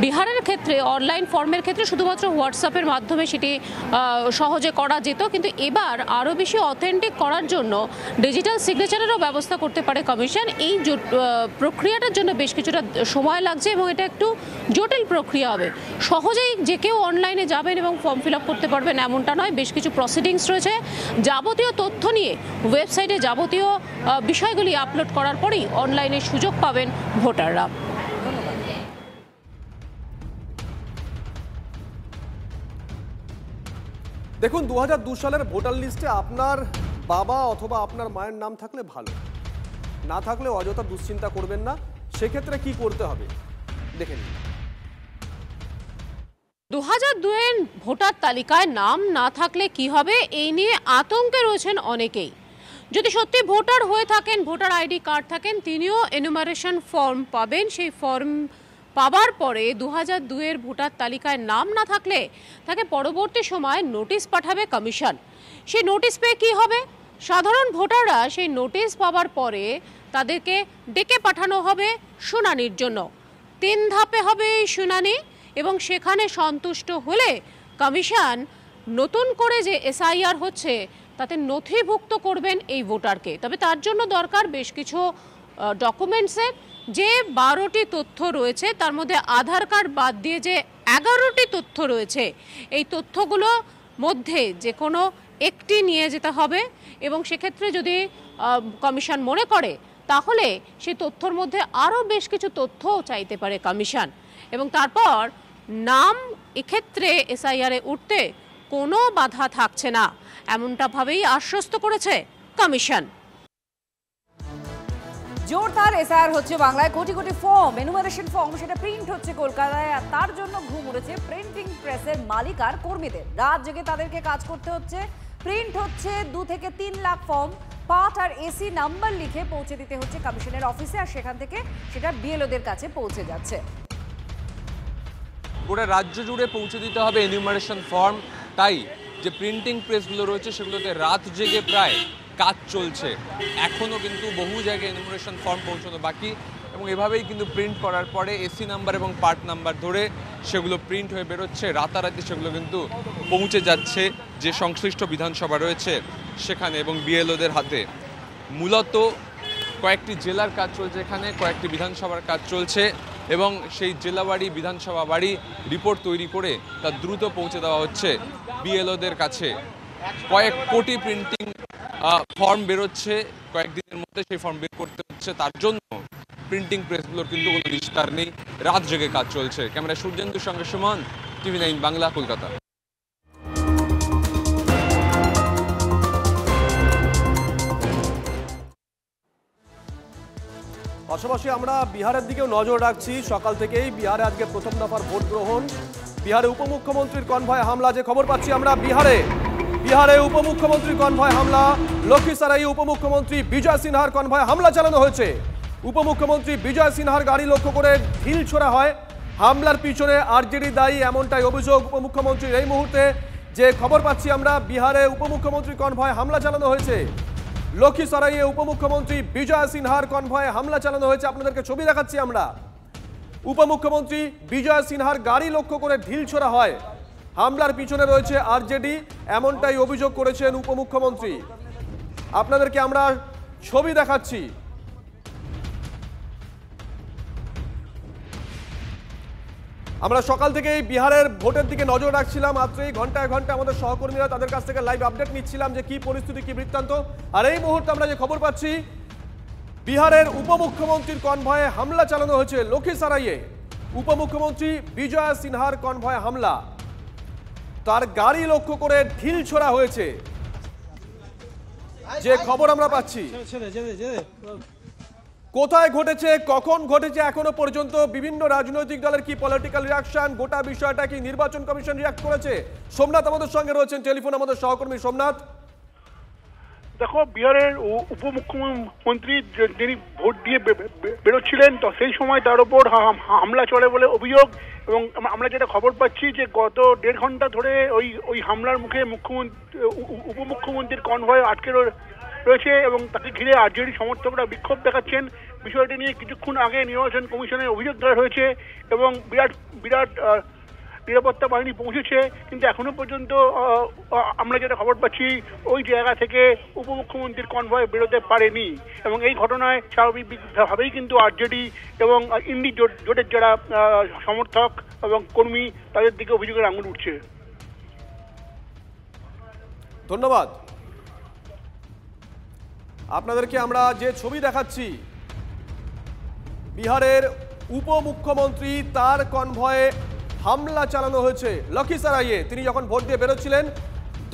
বিহারের ক্ষেত্রে অনলাইন ফর্মের ক্ষেত্রে শুধুমাত্র হোয়াটসঅ্যাপের মাধ্যমে সেটি সহজে করা যেত, কিন্তু এবার আরও বেশি অথেন্টিক করার জন্য ডিজিটাল সিগনেচারেরও ব্যবস্থা করতে পারে কমিশন। এই প্রক্রিয়াটার জন্য বেশ কিছুটা সময় লাগছে এবং এটা একটু জটিল প্রক্রিয়া হবে। সহজেই যে কেউ অনলাইনে যাবেন এবং ফর্ম ফিল আপ করতে পারবেন এমনটা নয়, বেশ কিছু প্রসিডিংস রয়েছে। যাবতীয় তথ্য নিয়ে ওয়েবসাইটে যাবতীয় বিষয়গুলি আপলোড করার পরেই অনলাইনে সুযোগ পাবেন ভোটাররা। দেখুন, 2002 সালের ভোটার লিস্টে আপনার বাবা অথবা আপনার মায়ের নাম থাকলে ভালো, না থাকলে অযথা দুশ্চিন্তা করবেন না। সেক্ষেত্রে কি করতে হবে দেখে নিন। 2002-এর ভোটার তালিকায় নাম না থাকলে কি হবে, এই নিয়ে আতঙ্কে রয়েছেন অনেকেই। যদি সত্যি ভোটার হয়ে থাকেন, ভোটার আইডি কার্ড থাকেন, তিনিও এনুমারেশন ফর্ম পাবেন। সেই ফর্ম পাবার পরে 2002-এর ভোটার তালিকায় নাম না থাকলে তাকে পরবর্তী সময় নোটিশ পাঠাবে কমিশন। সেই নোটিশ পেয়ে কী হবে, সাধারণ ভোটাররা সেই নোটিশ পাওয়ার পরে তাদেরকে ডেকে পাঠানো হবে শুনানির জন্য। 3 ধাপে হবে এই শুনানি এবং সেখানে সন্তুষ্ট হলে কমিশন নতুন করে যে এসআইআর হচ্ছে তাতে নথিভুক্ত করবেন এই ভোটারকে। তবে তার জন্য দরকার বেশ কিছু ডকুমেন্টসের। যে 12টি তথ্য রয়েছে তার মধ্যে আধার কার্ড বাদ দিয়ে যে 11টি তথ্য রয়েছে, এই তথ্যগুলো মধ্যে যে কোনো একটি নিয়ে যেতে হবে এবং সেক্ষেত্রে যদি কমিশন মনে করে তাহলে সেই তথ্যর মধ্যে আরও বেশ কিছু তথ্য চাইতে পারে কমিশন। এবং তারপর নাম এক্ষেত্রে এসআইআরে উঠতে কোনো বাধা থাকছে না, এমনটা ভাবেই আশ্বস্ত করেছে কমিশন। জোরদার এসআইআর হচ্ছে বাংলায়, crore crore form, enumeration form, সেটা প্রিন্ট হচ্ছে কলকাতায়। আর তার জন্য ঘুম উড়েছে প্রিন্টিং প্রেসের মালিক আর কর্মীদের। রাত জেগে তাদেরকে কাজ করতে হচ্ছে। প্রিন্ট হচ্ছে 2 থেকে 3 লাখ ফর্ম, পার্ট আর এসি নাম্বার লিখে পৌঁছে দিতে হচ্ছে কমিশনের অফিসে, আর সেখান থেকে সেটা বিএলওদের কাছে পৌঁছে যাচ্ছে। গোটা রাজ্য জুড়ে পৌঁছে দিতে হবে এনিউমারেশন ফর্ম। তাই যে প্রিন্টিং প্রেসগুলো রয়েছে সেগুলোতে রাত জেগে প্রায় কাজ চলছে। এখনও কিন্তু বহু জায়গায় এনিউমারেশন ফর্ম পৌঁছানো বাকি এবং এভাবেই কিন্তু প্রিন্ট করার পরে এসি নাম্বার এবং পার্ট নাম্বার ধরে সেগুলো প্রিন্ট হয়ে বেরোচ্ছে। রাতারাতি সেগুলো কিন্তু পৌঁছে যাচ্ছে যে সংশ্লিষ্ট বিধানসভা রয়েছে সেখানে এবং বিএলওদের হাতে। মূলত কয়েকটি জেলার কাজ চলছে, এখানে কয়েকটি বিধানসভার কাজ চলছে এবং সেই জেলা বাড়ি, বিধানসভা বাড়ি রিপোর্ট তৈরি করে তা দ্রুত পৌঁছে দেওয়া হচ্ছে বিএলওদের কাছে। কয়েক কোটি প্রিন্টিং ফর্ম বেরোচ্ছে কয়েকদিনের মধ্যে, সেই ফর্ম বের করতে হচ্ছে। তার জন্য প্রিন্টিং প্রেসগুলোর কিন্তু কোনো বিস্তার নেই, রাত জেগে কাজ চলছে। ক্যামেরা সূর্যেন্দুর সঙ্গে সুমন, TV9 বাংলা, কলকাতা। পাশাপাশি আমরা বিহারের দিকেও নজর রাখছি। সকাল থেকেই বিহারে আজকে প্রথম দফার ভোট গ্রহণ। বিহারে উপমুখ্যমন্ত্রীর কনভয় হামলা, যে খবর পাচ্ছি আমরা, বিহারে উপমুখ্যমন্ত্রীর কনভয় হামলা। লক্ষীসরাই উপমুখ্যমন্ত্রী বিজয় সিনহার কনভয় হামলা চালানো হয়েছে। উপমুখ্যমন্ত্রী বিজয় সিনহার গাড়ি লক্ষ্য করে ঢিল ছোড়া হয়। হামলার পিছনে আরজেডি দায়ী, এমনটাই অভিযোগ উপমুখ্যমন্ত্রীর। এই মুহূর্তে যে খবর পাচ্ছি আমরা, বিহারে উপমুখ্যমন্ত্রীর কনভয় হামলা চালানো হয়েছে। লক্ষীসরাইয়ে উপমুখ্যমন্ত্রী বিজয় সিনহার কনভয়ে হামলা চালানো হয়েছে। আপনাদেরকে ছবি দেখাচ্ছি আমরা। উপমুখ্যমন্ত্রী বিজয় সিনহার গাড়ি লক্ষ্য করে ঢিল ছোড়া হয়। হামলার পিছনে রয়েছে আরজেডি, এমনটাই অভিযোগ করেছেন উপমুখ্যমন্ত্রী। আপনাদেরকে আমরা ছবি দেখাচ্ছি। আমরা সকাল থেকেই বিহারের ভোটের দিকে নজর রাখছিলাম, মাত্রই ঘন্টায় ঘন্টায় আমাদের সহকর্মীরা তাদের কাছ থেকে লাইভ আপডেট নিচ্ছিলাম যে কি পরিস্থিতি, কি বৃত্তান্ত। আর এই মুহূর্তে আমরা যে খবর পাচ্ছি, বিহারের উপমুখ্যমন্ত্রীর কনভয়ে হামলা চালানো হয়েছে লখিসারাইয়ে। উপমুখ্যমন্ত্রী বিজয় সিনহার কনভয়ে হামলা, তার গাড়ি লক্ষ্য করে ঢিল ছোড়া হয়েছে, যে খবর আমরা পাচ্ছি। কোথায় ঘটেছে, কখন ঘটেছে, এখনো পর্যন্ত বিভিন্ন রাজনৈতিক দলের কি পলিটিক্যাল রিয়াকশন, গোটা বিষয়টা কি নির্বাচন কমিশন রিয়াক্ট করেছে? সোমনাথ আমাদের সঙ্গে রয়েছেন টেলিফোন, আমাদের সহকর্মী সোমনাথ। দেখো, বিহারের উপমুখ্যমন্ত্রী যিনি ভোট দিয়ে বেরোচ্ছিলেন, তো সেই সময় তার উপর হামলা চলে বলে অভিযোগ। এবং আমরা যেটা খবর পাচ্ছি যে গত 1.5 ঘন্টা ধরে ওই হামলার মুখে উপমুখ্যমন্ত্রীর কনভয় আটকে রয়েছে এবং তাকে ঘিরে আরজেডি সমর্থকরা বিক্ষোভ দেখাচ্ছেন। বিষয়টি নিয়ে কিছুক্ষণ আগে নির্বাচন কমিশনে অভিযোগ দেওয়া হয়েছে এবং বিরাট নিরাপত্তা বাহিনী পৌঁছেছে, কিন্তু এখনো পর্যন্ত আমরা যেটা খবর পাচ্ছি ওই জায়গা থেকে উপমুখ্যমন্ত্রীর কনভয় বেরোতে পারেনি। এবং এই ঘটনায় স্বাভাবিকভাবেই কিন্তু আরজেডি এবং ইন্ডি জোটের যারা সমর্থক এবং কর্মী, তাদের দিকে অভিযোগের আঙুল উঠছে। ধন্যবাদ। আপনাদেরকে আমরা যে ছবি দেখাচ্ছি, বিহারের উপমুখ্যমন্ত্রী তার কনভয়ে হামলা চালানো হয়েছে লখিসারাইয়ে। তিনি যখন ভোট দিয়ে বেরোচ্ছিলেন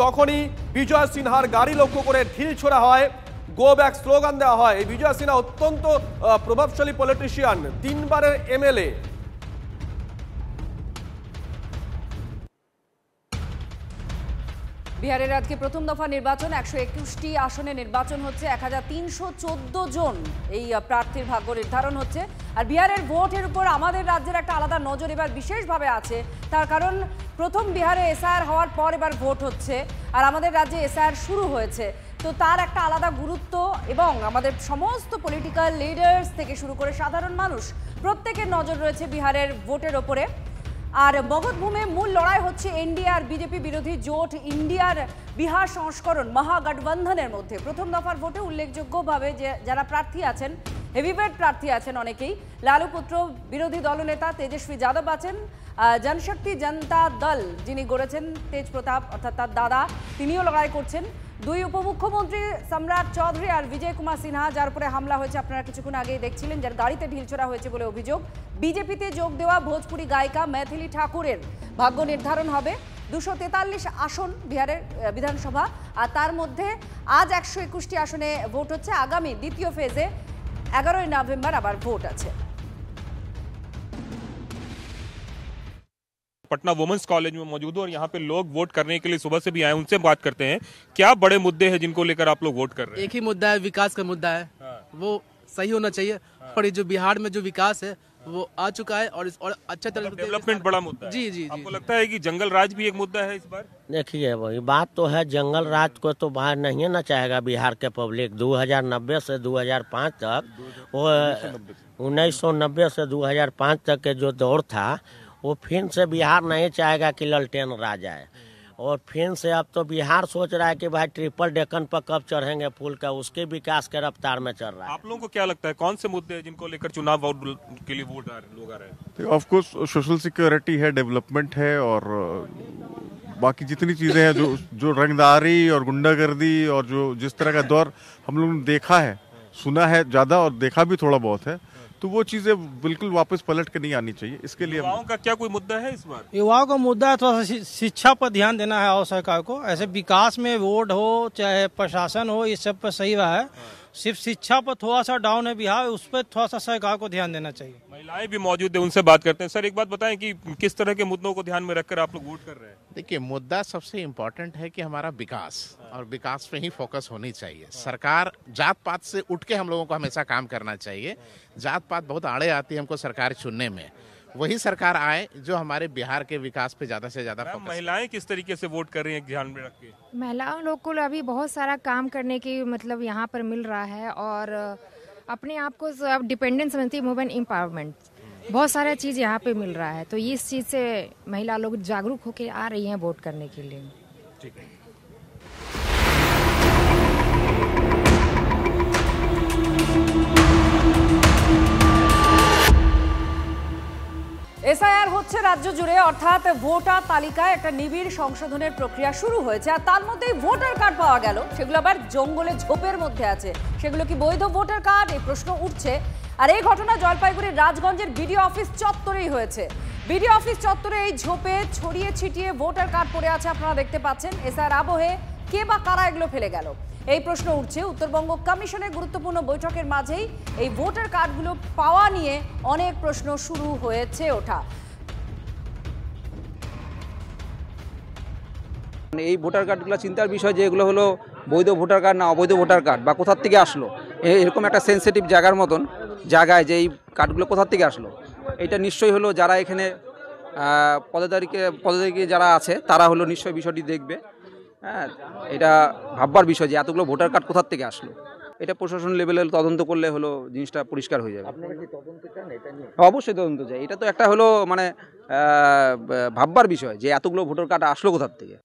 তখনই বিজয় সিনহার গাড়ি লক্ষ্য করে ঢিল ছোড়া হয়, গো ব্যাক স্লোগান দেওয়া হয়। এই বিজয় সিনহা অত্যন্ত প্রভাবশালী পলিটিশিয়ান, 3 বারের এমএলএ। বিহারের আজকে প্রথম দফা নির্বাচন, 121টি আসনে নির্বাচন হচ্ছে, 1314 জন এই প্রার্থীর ভাগ্য নির্ধারণ হচ্ছে। আর বিহারের ভোটের উপর আমাদের রাজ্যের একটা আলাদা নজর এবার বিশেষভাবে আছে, তার কারণ প্রথম বিহারে এসআইআর হওয়ার পর এবার ভোট হচ্ছে, আর আমাদের রাজ্যে এসআইআর শুরু হয়েছে, তো তার একটা আলাদা গুরুত্ব। এবং আমাদের সমস্ত পলিটিক্যাল লিডার্স থেকে শুরু করে সাধারণ মানুষ প্রত্যেকের নজর রয়েছে বিহারের ভোটের ওপরে। আর মগধভূমে মূল লড়াই হচ্ছে এনডিএ আর বিজেপি বিরোধী জোট ইন্ডিয়ার বিহার সংস্করণ মহাগঠবন্ধনের মধ্যে। প্রথম দফার ভোটে উল্লেখযোগ্যভাবে যে যারা প্রার্থী আছেন, হেভিওয়েট প্রার্থী আছেন অনেকেই। লালু পুত্র বিরোধী দলনেতা তেজস্বী যাদব আছেন, জনশক্তি জনতা দল যিনি গড়েছেন তেজ প্রতাপ অর্থাৎ তার দাদা, তিনিও লড়াই করছেন। 2 উপমুখ্যমন্ত্রী সম্রাট চৌধুরী আর বিজয় কুমার সিনহা, যার উপরে হামলা হয়েছে আপনারা কিছুক্ষণ আগেই দেখছিলেন, যার গাড়িতে ঢিল ছোড়া হয়েছে বলে অভিযোগ। বিজেপিতে যোগ দেওয়া ভোজপুরি গায়িকা मैथिली ঠাকুরের ভাগ্য নির্ধারণ হবে। 243 আসন বিহারের বিধানসভা, আর তার মধ্যে আজ 121টি আসনে ভোট হচ্ছে। আগামী দ্বিতীয় ফেজে 11ই নভেম্বর আবার ভোট আছে। पटना वुमेन्स कॉलेज में मौजूद हूं और यहाँ पे लोग वोट करने के लिए सुबह से भी आए, उनसे बात करते हैं क्या बड़े मुद्दे हैं जिनको लेकर आप लोग वोट कर रहे हैं। एक ही मुद्दा है, विकास का मुद्दा है। वो सही होना चाहिए और ये जो बिहार में जो विकास है वो आ चुका है और अच्छा तरह से डेवलपमेंट बड़ा मुद्दा है। जी जी आपको लगता है कि जंगल राज भी एक मुद्दा है इस बार? देखिए, वही बात तो है, जंगल राज को तो बाहर नहीं ना चाहेगा बिहार के पब्लिक। 2090 से 2005 तक, वो 1990 से 2005 तक के जो दौर था, वो फिर से बिहार नहीं चाहेगा कि ललटेन राज आए। और फिर से अब तो बिहार सोच रहा है कि भाई ट्रिपल डेकन पर कब चढ़ेंगे पुल का, उसके विकास के रफ्तार में चल रहा है। आप लोगों को क्या लगता है कौन से मुद्दे हैं जिनको लेकर चुनाव वोट के लिए लोग आ रहे हैं? ऑफ कोर्स सोशल सिक्योरिटी है, डेवलपमेंट है और बाकी जितनी चीजें हैं, जो रंगदारी और गुंडागर्दी और जो जिस तरह का दौर हम लोगों ने देखा है, सुना है ज्यादा और देखा भी थोड़ा बहुत है, तो वो चीजें बिल्कुल वापस पलट के नहीं आनी चाहिए। इसके लिए युवाओं का क्या कोई मुद्दा है इस बार? युवाओं का मुद्दा है थोड़ा सा शिक्षा पर ध्यान देना है और सरकार को। ऐसे विकास में वोट हो चाहे प्रशासन हो, ये सब पर सही रहा है, सिर्फ शिक्षा पर थोड़ा सा डाउन है बिहार, उस पर थोड़ा सा सरकार को ध्यान देना चाहिए। महिलाएं भी मौजूद है, उनसे बात करते हैं। सर, एक बात बताएं कि किस तरह के मुद्दों को ध्यान में रखकर आप लोग वोट कर रहे हैं? देखिए, मुद्दा सबसे इम्पोर्टेंट है कि हमारा विकास, और विकास पे ही फोकस होनी चाहिए। सरकार जात पात से उठ के हम लोगों को हमेशा काम करना चाहिए। जात पात बहुत आड़े आती है हमको सरकार चुनने में, वही सरकार आए जो हमारे बिहार के विकास पे ज्यादा से ज्यादा फोकस। महिलाएं किस तरीके से वोट कर रही हैं ध्यान में रख के? महिलाओं लोग को अभी बहुत सारा काम करने की मतलब यहाँ पर मिल रहा है और अपने आप को डिपेंडेंस समझती है, वुमेन एम्पावरमेंट, बहुत सारा चीज़ यहाँ पे मिल रहा है। तो इस चीज़ से महिला लोग जागरूक होकर आ रही हैं वोट करने के लिए। ठीक है। এসআইআর হচ্ছে রাজ্য জুড়ে, অর্থাৎ ভোটার তালিকায় একটা নিবিড় সংশোধনের প্রক্রিয়া শুরু হয়েছে। আর তার মধ্যেই ভোটার কার্ড পাওয়া গেল, সেগুলো আবার জঙ্গলে ঝোপের মধ্যে আছে। সেগুলো কি বৈধ ভোটার কার্ড, এই প্রশ্ন উঠছে। আর এই ঘটনা জলপাইগুড়ির রাজগঞ্জের বিডিও অফিস চত্বরেই হয়েছে। বিডিও অফিস চত্বরে এই ঝোপে ছড়িয়ে ছিটিয়ে ভোটার কার্ড পড়ে আছে, আপনারা দেখতে পাচ্ছেন। এসআইআর আবহে কে বা কারা এগুলো ফেলে গেল, এই প্রশ্ন উঠছে। উত্তরবঙ্গ কমিশনের গুরুত্বপূর্ণ বৈঠকের মাঝেই এই ভোটার কার্ডগুলো পাওয়া নিয়ে অনেক প্রশ্ন শুরু হয়েছে ওঠা। এই ভোটার কার্ডগুলো চিন্তার বিষয় যে এগুলো হলো বৈধ ভোটার কার্ড না অবৈধ ভোটার কার্ড, বা কোথার থেকে আসলো, এরকম একটা সেন্সিটিভ জায়গার মতন জায়গায় যে এই কার্ডগুলো কোথার থেকে আসলো, এটা নিশ্চয়ই হলো যারা এখানে পদাধিকারী যারা আছে তারা হলো নিশ্চয়ই বিষয়টি দেখবে। হ্যাঁ, এটা ভাববার বিষয় যে এতগুলো ভোটার কার্ড কোথার থেকে আসলো। এটা প্রশাসন লেভেলে তদন্ত করলে হলো জিনিসটা পরিষ্কার হয়ে যাবে। আপনারা কি তদন্ত চান? এটা নিয়ে অবশ্যই তদন্ত চাই। এটা তো একটা হলো মানে ভাববার বিষয় যে এতগুলো ভোটার কার্ড আসলো কোথার থেকে।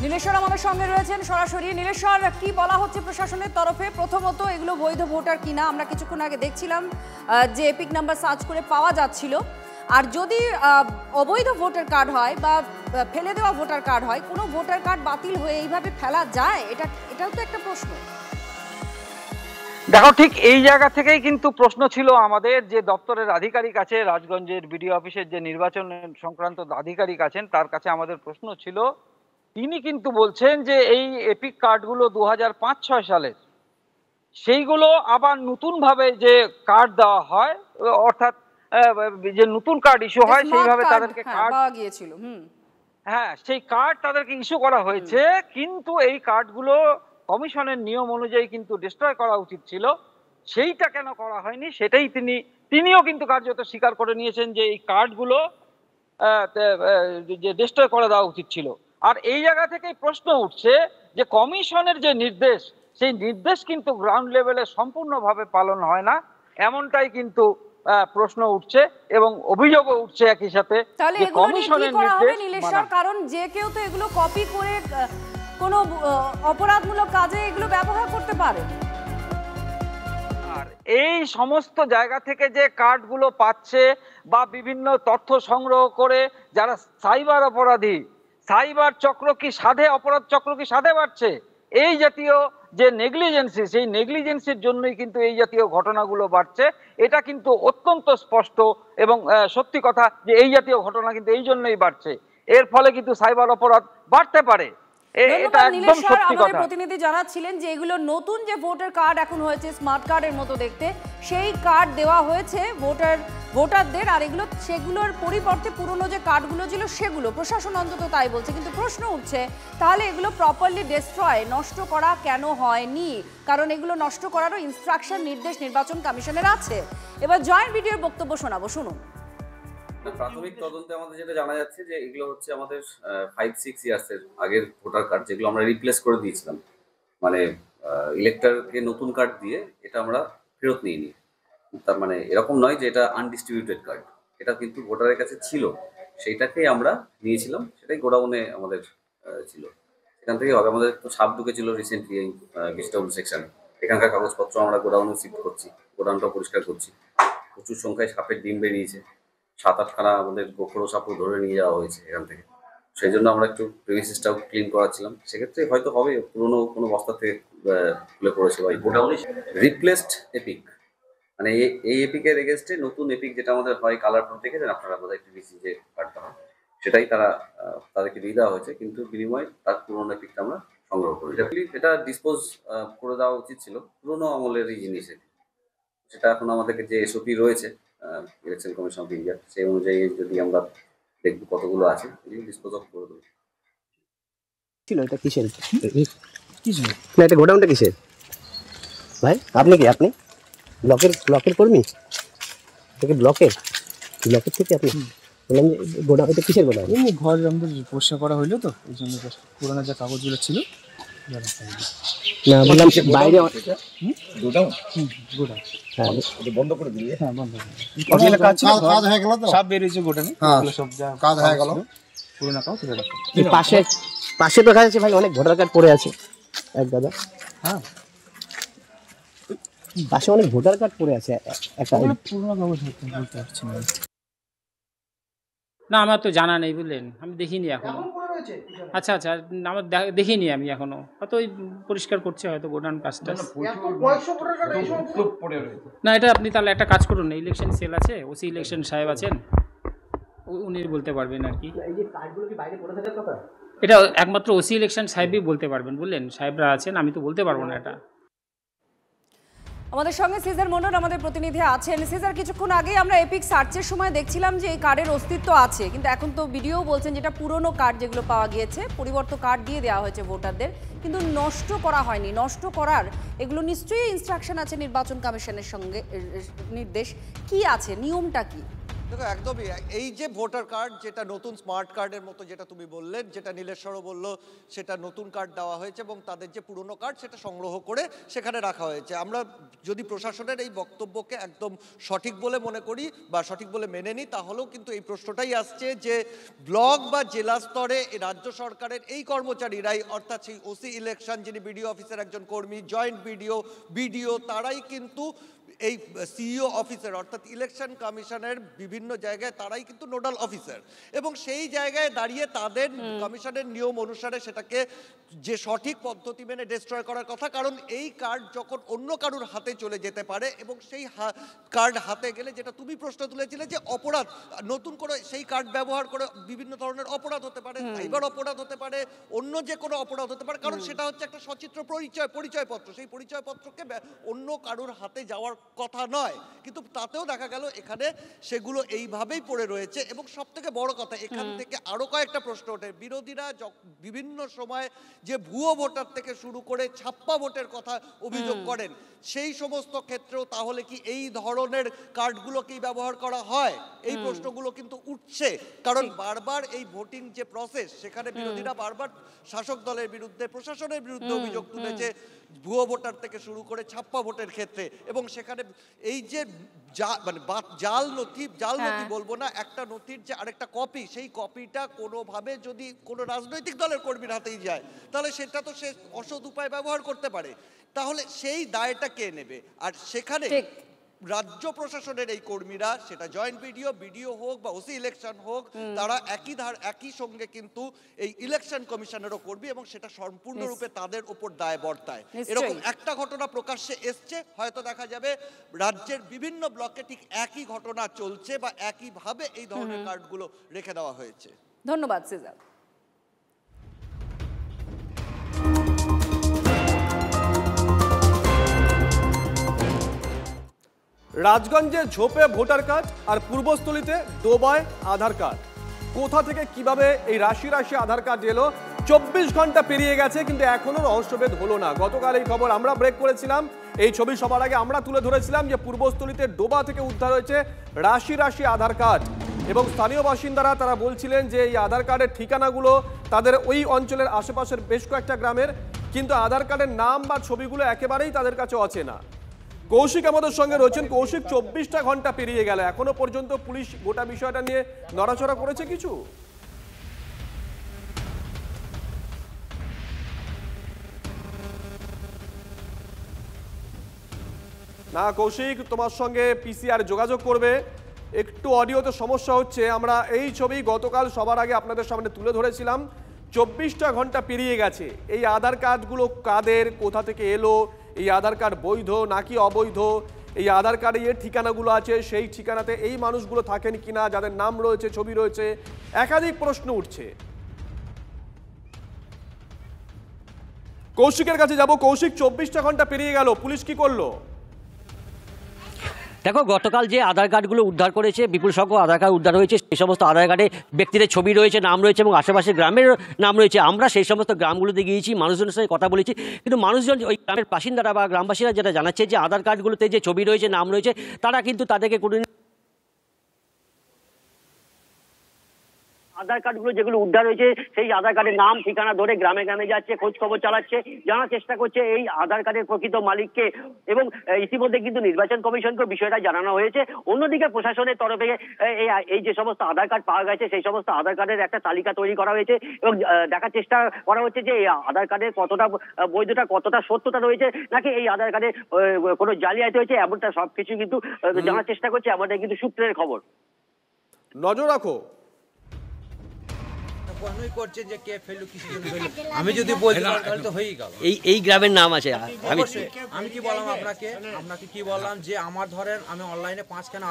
নীলেশ্বর আমাদের সঙ্গে রয়েছেন সরাসরি। নীলেশ্বর, কি বলা হচ্ছে প্রশাসনের তরফে? প্রথমত এগুলো বৈধ ভোটার কিনা, আমরা কিছুক্ষণ আগে দেখছিলাম যে এপিক নাম্বার সার্চ করে পাওয়া যাচ্ছিল। আর যদি অবৈধ ভোটার কার্ড হয় বা ফেলে দেওয়া ভোটার কার্ড হয়, কোনো ভোটার কার্ড বাতিল হয়ে এইভাবে ফেলা যায়? এটাও তো একটা প্রশ্ন। দেখো, ঠিক এই জায়গা থেকেই কিন্তু প্রশ্ন ছিল আমাদের, যে দপ্তরের আধিকারিক আছে, রাজগঞ্জের বিডিও অফিসের যে নির্বাচন সংক্রান্ত আধিকারিক আছেন, তার কাছে আমাদের প্রশ্ন ছিল। তিনি কিন্তু বলছেন যে এই এপিক কার্ডগুলো 2005-06 সালের, সেইগুলো আবার নতুনভাবে যে কার্ড দেওয়া হয়, অর্থাৎ যে নতুন কার্ড ইস্যু হয় সেইভাবে তাদেরকে কার্ড পাওয়া গিয়েছিল। হ্যাঁ, সেই কার্ড তাদেরকে ইস্যু করা হয়েছে। কিন্তু এই কার্ডগুলো কমিশনের নিয়ম অনুযায়ী কিন্তু ডিস্ট্রয় করা উচিত ছিল। সেইটা কেন করা হয়নি সেটাই তিনিও কিন্তু কার্যত স্বীকার করে নিয়েছেন যে এই কার্ডগুলো যে ডিস্ট্রয় করে দেওয়া উচিত ছিল। আর এই জায়গা থেকেই প্রশ্ন উঠছে যে কমিশনের যে নির্দেশ, সেই নির্দেশ কিন্তু গ্রাউন্ড লেভেলে সম্পূর্ণভাবে পালন হয় না, এমনটাই কিন্তু প্রশ্ন উঠছে এবং অভিযোগও উঠছে একই সাথে। তাহলে এগুলো নিয়ে কি করা হবে নীলেশ্বর? কারণ যে কেউ তো এগুলো কপি করে কোনো অপরাধমূলক কাজে এগুলো ব্যবহার করতে পারে। আর এই সমস্ত জায়গা থেকে যে কার্ডগুলো পাচ্ছে বা বিভিন্ন তথ্য সংগ্রহ করে যারা সাইবার অপরাধী, সাইবার চক্র কি সাধে, অপরাধ চক্র কি সাধে বাড়ছে, এই জাতীয় যে নেগলিজেন্সি, সেই নেগলিজেন্সির জন্যই কিন্তু এই জাতীয় ঘটনাগুলো বাড়ছে। এটা কিন্তু অত্যন্ত স্পষ্ট এবং সত্যি কথা যে এই জাতীয় ঘটনা কিন্তু এই জন্যই বাড়ছে। এর ফলে কিন্তু সাইবার অপরাধ বাড়তে পারে। এটা একদম সত্যি কথা। প্রতিনিধি জানাচ্ছিলেন যে এগুলো নতুন যে ভোটার কার্ড এখন হয়েছে স্মার্ট কার্ডের মতো দেখতে, সেই কার্ড দেওয়া হয়েছে ভোটারদের। আর এগুলো সেগুলোর পরিবর্তে পুরনো যে কার্ডগুলো ছিল সেগুলো, প্রশাসন অন্তত তাই বলছে। কিন্তু প্রশ্ন উঠছে, তাহলে এগুলো প্রপারলি ডিস্ট্রয়, নষ্ট করা কেন হয়নি? কারণ এগুলো নষ্ট করারও ইনস্ট্রাকশন, নির্দেশ নির্বাচন কমিশনের আছে। এবার জয়েন্ট ভিডিওর বক্তব্য শোনাবো, শুনুন। প্রাথমিক তদন্তে আমাদের যেটা জানা যাচ্ছে যে এগুলো হচ্ছে আমাদের 5-6 ইয়ার্সের আগের ভোটার কার্ড, যেগুলো আমরা রিপ্লেস করে দিয়েছিলাম। মানে ইলেক্টরকে নতুন কার্ড দিয়ে এটা আমরা ফেরত নিয়ে নিই। তার মানে এরকম নয় যে এটা আনডিস্ট্রিবিউটেড কার্ড, এটা কিন্তু ভোটারের কাছে ছিল, সেইটাকেই আমরা নিয়েছিলাম, সেটাই গোডাউনে আমাদের ছিল। এখান থেকে হবে আমাদের তো সাপ ঢুকেছিল রিসেন্টলি এই গেস্টহাউস সেকশনে, এখানকার কাগজপত্র আমরা গোডাউনে শিফট করছি, গোডাউনটা পরিষ্কার করছি। প্রচুর সংখ্যায় সাপের ডিম বেরিয়েছে, 7-8খানা আমাদের গোখরো সাপও ধরে নিয়ে যাওয়া হয়েছে এখান থেকে। সেই জন্য আমরা একটু প্রিমিসিসটাও ক্লিন করাচ্ছিলাম। সেক্ষেত্রে হয়তো হবে পুরোনো কোনো বস্তা থেকে খুলে পড়েছে বা গোডাউনে রিপ্লেসড এপিক, মানে এই এপিকের এগেনস্টে নতুন এপিক যেটা আমাদের হয় কালারফুল দেখেছেন আপনারা বোধহয় টিভিসি যে কার্ডটা হয়, সেটাই তাদেরকে দিয়ে দেওয়া হয়েছে। কিন্তু বিনিময়ে তার পুরোনো এপিকটা আমরা সংগ্রহ করি। এটা ডিসপোজ করে দেওয়া উচিত ছিল, পুরোনো আমলেরই জিনিস। সেটা এখন আমাদেরকে যে এসওপি রয়েছে ইলেকশন কমিশন অফ ইন্ডিয়া, সেই অনুযায়ী যদি আমরা দেখব কতগুলো আছে, ডিসপোজ অফ করে দেবো। ছিল এটা কিসের? না, এটা গোডাউনটা কিসের ভাই? আপনি ব্লকের কর্মী? এটা কি ব্লকের থেকে আপনি বললাম যে গোডাউন, এটা কিসের গোডাউন? এই ঘর আমাদের পরিষ্কার করা হইলো তো, এই জন্য পুরোনো যে কাগজগুলো ছিল না, বললাম বাইরে গোডাউন। হ্যাঁ, বন্ধ করে দিলে। হ্যাঁ, বন্ধ করে দিলে। কাজ হয়ে গেল তো, সব বেরিয়েছে গোডাউনে, সব যা কাজ হয়ে গেল, পুরোনো কাগজ তুলে রাখো। পাশে দেখা যাচ্ছে ভাই অনেক ভোটার কার্ড পড়ে আছে। এক দাদা, হ্যাঁ পাশে অনেক ভোটার কার্ড পড়ে আছে। একটা পুরোনো কাগজ বলতে পারছি না। না আমার তো জানা নেই বুঝলেন, আমি দেখিনি এখনো। আচ্ছা আচ্ছা, আমার দেখিনি আমি এখনো, হয়তো ওই পরিষ্কার করছে হয়তো গোডাউন কাজটা। না এটা আপনি তাহলে একটা কাজ করুন, ইলেকশন সেল আছে, ওসি ইলেকশন সাহেব আছেন, উনি বলতে পারবেন আর কি। এটা একমাত্র ওসি ইলেকশন সাহেবই বলতে পারবেন বুঝলেন, সাহেবরা আছেন, আমি তো বলতে পারবো না এটা। আমাদের সঙ্গে সিজার মন্ডল আমাদের প্রতিনিধি আছেন। সিজার, কিছুক্ষণ আগে আমরা এপিক সার্চের সময় দেখছিলাম যে এই কার্ডের অস্তিত্ব আছে, কিন্তু এখন তো ভিডিও বলছেন যেটা পুরনো কার্ড যেগুলো পাওয়া গিয়েছে, পরিবর্তন কার্ড দিয়ে দেওয়া হয়েছে ভোটারদের, কিন্তু নষ্ট করা হয়নি। নষ্ট করার এগুলো নিশ্চয়ই ইনস্ট্রাকশন আছে নির্বাচন কমিশনের সঙ্গে, নির্দেশ কি আছে, নিয়মটা কি? দেখো একদমই এই যে ভোটার কার্ড যেটা নতুন স্মার্ট কার্ডের মতো যেটা তুমি বললেন, যেটা নীলেশ্বরও বললো, সেটা নতুন কার্ড দেওয়া হয়েছে এবং তাদের যে পুরনো কার্ড সেটা সংগ্রহ করে সেখানে রাখা হয়েছে। আমরা যদি প্রশাসনের এই বক্তব্যকে একদম সঠিক বলে মনে করি বা সঠিক বলে মেনে নিই, তাহলেও কিন্তু এই প্রশ্নটাই আসছে যে ব্লক বা জেলা স্তরে রাজ্য সরকারের এই কর্মচারীরাই, অর্থাৎ সেই ওসি ইলেকশন যিনি বিডিও অফিসের একজন কর্মী, জয়েন্ট বিডিও তারাই কিন্তু এই সিইও অফিসার অর্থাৎ ইলেকশন কমিশনের বিভিন্ন জায়গায় তারাই কিন্তু নোডাল অফিসার, এবং সেই জায়গায় দাঁড়িয়ে তাদের কমিশনের নিয়ম অনুসারে সেটাকে যে সঠিক পদ্ধতি মেনে ডিস্ট্রয় করার কথা। কারণ এই কার্ড যখন অন্য কারুর হাতে চলে যেতে পারে এবং সেই কার্ড হাতে গেলে, যেটা তুমি প্রশ্ন তুলেছিলে যে অপরাধ, নতুন করে সেই কার্ড ব্যবহার করে বিভিন্ন ধরনের অপরাধ হতে পারে, সাইবার অপরাধ হতে পারে, অন্য যে কোনো অপরাধ হতে পারে, কারণ সেটা হচ্ছে একটা সচিত্র পরিচয়পত্র। সেই পরিচয়পত্রকে অন্য কারুর হাতে যাওয়ার কথা নয়, কিন্তু তাতেও দেখা গেল এখানে সেগুলো এইভাবেই পড়ে রয়েছে। এবং সব থেকে বড় কথা, এখান থেকে আরো কয়েকটা প্রশ্ন ওঠে। বিরোধীরা বিভিন্ন সময় যে ভুয়ো ভোটার থেকে শুরু করে ছাপ্পা ভোটের কথা অভিযোগ করেন, সেই সমস্ত ক্ষেত্রেও তাহলে কি এই ধরনের কার্ডগুলোকেই ব্যবহার করা হয়? এই প্রশ্নগুলো কিন্তু উঠছে, কারণ বারবার এই ভোটিং যে প্রসেস, সেখানে বিরোধীরা বারবার শাসক দলের বিরুদ্ধে, প্রশাসনের বিরুদ্ধে অভিযোগ তুলেছে ভুয়ো ভোটার থেকে শুরু করে ছাপ্পা ভোটের ক্ষেত্রে। এবং সেখানে এই যে জাল নথি বলবো না, একটা নথির যে আরেকটা কপি, সেই কপিটা কোনোভাবে যদি কোনো রাজনৈতিক দলের কর্মীর হাতেই যায়, তাহলে সেটা তো সে অসৎ উপায় ব্যবহার করতে পারে, তাহলে সেই দায়টা কে নেবে? আর সেখানে রাজ্য প্রশাসনের এই কর্মীরা, সেটা জয়েন্ট বিডিও হোক বা ওসি ইলেকশন হোক, তারা একই সঙ্গে কিন্তু এই ইলেকশন কমিশনেরও কর্মী, এবং সেটা সম্পূর্ণরূপে তাদের উপর দায় বর্তায়। এরকম একটা ঘটনা প্রকাশ্যে এসছে, হয়তো দেখা যাবে রাজ্যের বিভিন্ন ব্লকে ঠিক একই ঘটনা চলছে বা একইভাবে এই ধরনের কার্ডগুলো রেখে দেওয়া হয়েছে। ধন্যবাদ সিজার। রাজগঞ্জে ঝোপে ভোটার কার্ড আর পূর্বস্থলীতে ডোবায় আধার কার্ড। কোথা থেকে কিভাবে এই রাশি আধার কার্ড এলো? 24 ঘন্টা পেরিয়ে গেছে, কিন্তু এখনো রহস্যভেদ হলো না। গতকাল এই খবর আমরা ব্রেক করেছিলাম, এই ছবি সবার আগে আমরা তুলে ধরেছিলাম যে পূর্বস্থলীতে ডোবা থেকে উদ্ধার হয়েছে রাশি আধার কার্ড, এবং স্থানীয় বাসিন্দারা তারা বলছিলেন যে এই আধার কার্ডের ঠিকানাগুলো তাদের ওই অঞ্চলের আশেপাশের বেশ কয়েকটা গ্রামের, কিন্তু আধার কার্ডের নাম বা ছবিগুলো একেবারেই তাদের কাছে অচেনা। কৌশিক আমাদের সঙ্গে রয়েছেন। কৌশিক, 24টা ঘন্টা পেরিয়ে গেল, এখনো পর্যন্ত পুলিশ গোটা বিষয়টা নিয়ে নড়াচড়া করেছে কিছু? না কৌশিক, তোমার সঙ্গে পিসিআর যোগাযোগ করবে, একটু অডিওতে সমস্যা হচ্ছে। আমরা এই ছবি গতকাল সবার আগে আপনাদের সামনে তুলে ধরেছিলাম। 24টা ঘন্টা পেরিয়ে গেছে, এই আধার কার্ডগুলো কাদের, কোথা থেকে এলো, এই আধার কার্ড বৈধ নাকি অবৈধ, এই আধার কার্ডে যে ঠিকানাগুলো আছে সেই ঠিকানাতে এই মানুষগুলো থাকেন কিনা, যাদের নাম রয়েছে, ছবি রয়েছে, একাধিক প্রশ্ন উঠছে। কৌশিকের কাছে যাব। কৌশিক, 24টা ঘন্টা পেরিয়ে গেল, পুলিশ কি করলো? দেখো, গতকাল যে আধার কার্ডগুলো উদ্ধার করেছে, বিপুল সংখ্যক আধার কার্ড উদ্ধার হয়েছে, সেই সমস্ত আধার কার্ডে ব্যক্তিদের ছবি রয়েছে, নাম রয়েছে এবং আশেপাশের গ্রামের নাম রয়েছে। আমরা সেই সমস্ত গ্রামগুলোতে গিয়েছি, মানুষজনের সঙ্গে কথা বলেছি, কিন্তু মানুষজন, ওই গ্রামের বাসিন্দারা বা গ্রামবাসীরা যেটা জানাচ্ছে যে আধার কার্ডগুলোতে যে ছবি রয়েছে, নাম রয়েছে, তারা কিন্তু তাদেরকে কোনো আধার কার্ডগুলো যেগুলো উদ্ধার হয়েছে, সেই আধার কার্ডের নাম ঠিকানা ধরে গ্রামে গ্রামে যাচ্ছে, খোঁজ খবর চালাচ্ছে, জানার চেষ্টা করছে এই আধার কার্ডের প্রকৃত মালিককে, এবং ইতিমধ্যে কিন্তু নির্বাচন কমিশনকে বিষয়টা জানানো হয়েছে। অন্যদিকে প্রশাসনের তরফে এই যে সমস্ত আধার কার্ড পাওয়া গেছে, সেই সমস্ত আধার কার্ডের একটা তালিকা তৈরি করা হয়েছে এবং দেখার চেষ্টা করা হচ্ছে যে এই আধার কার্ডের কতটা বৈধতা, কতটা সত্যতা রয়েছে, নাকি এই আধার কার্ডে কোনো জালিয়াতি হয়েছে, এমনটা সবকিছু কিন্তু জানার চেষ্টা করছে। আমাদের কিন্তু সূত্রের খবর। নজর রাখো। প্রশ্নই করছেন যে কে ফেললো কিছু জন ফেললো, আমি যদি বলতে পারি তাহলে তো হয়েই গেল। এই গ্রামের নাম আছে আমি কি বললাম আপনাকে কি বললাম যে আমার ধরেন আমি অনলাইনে 5খানা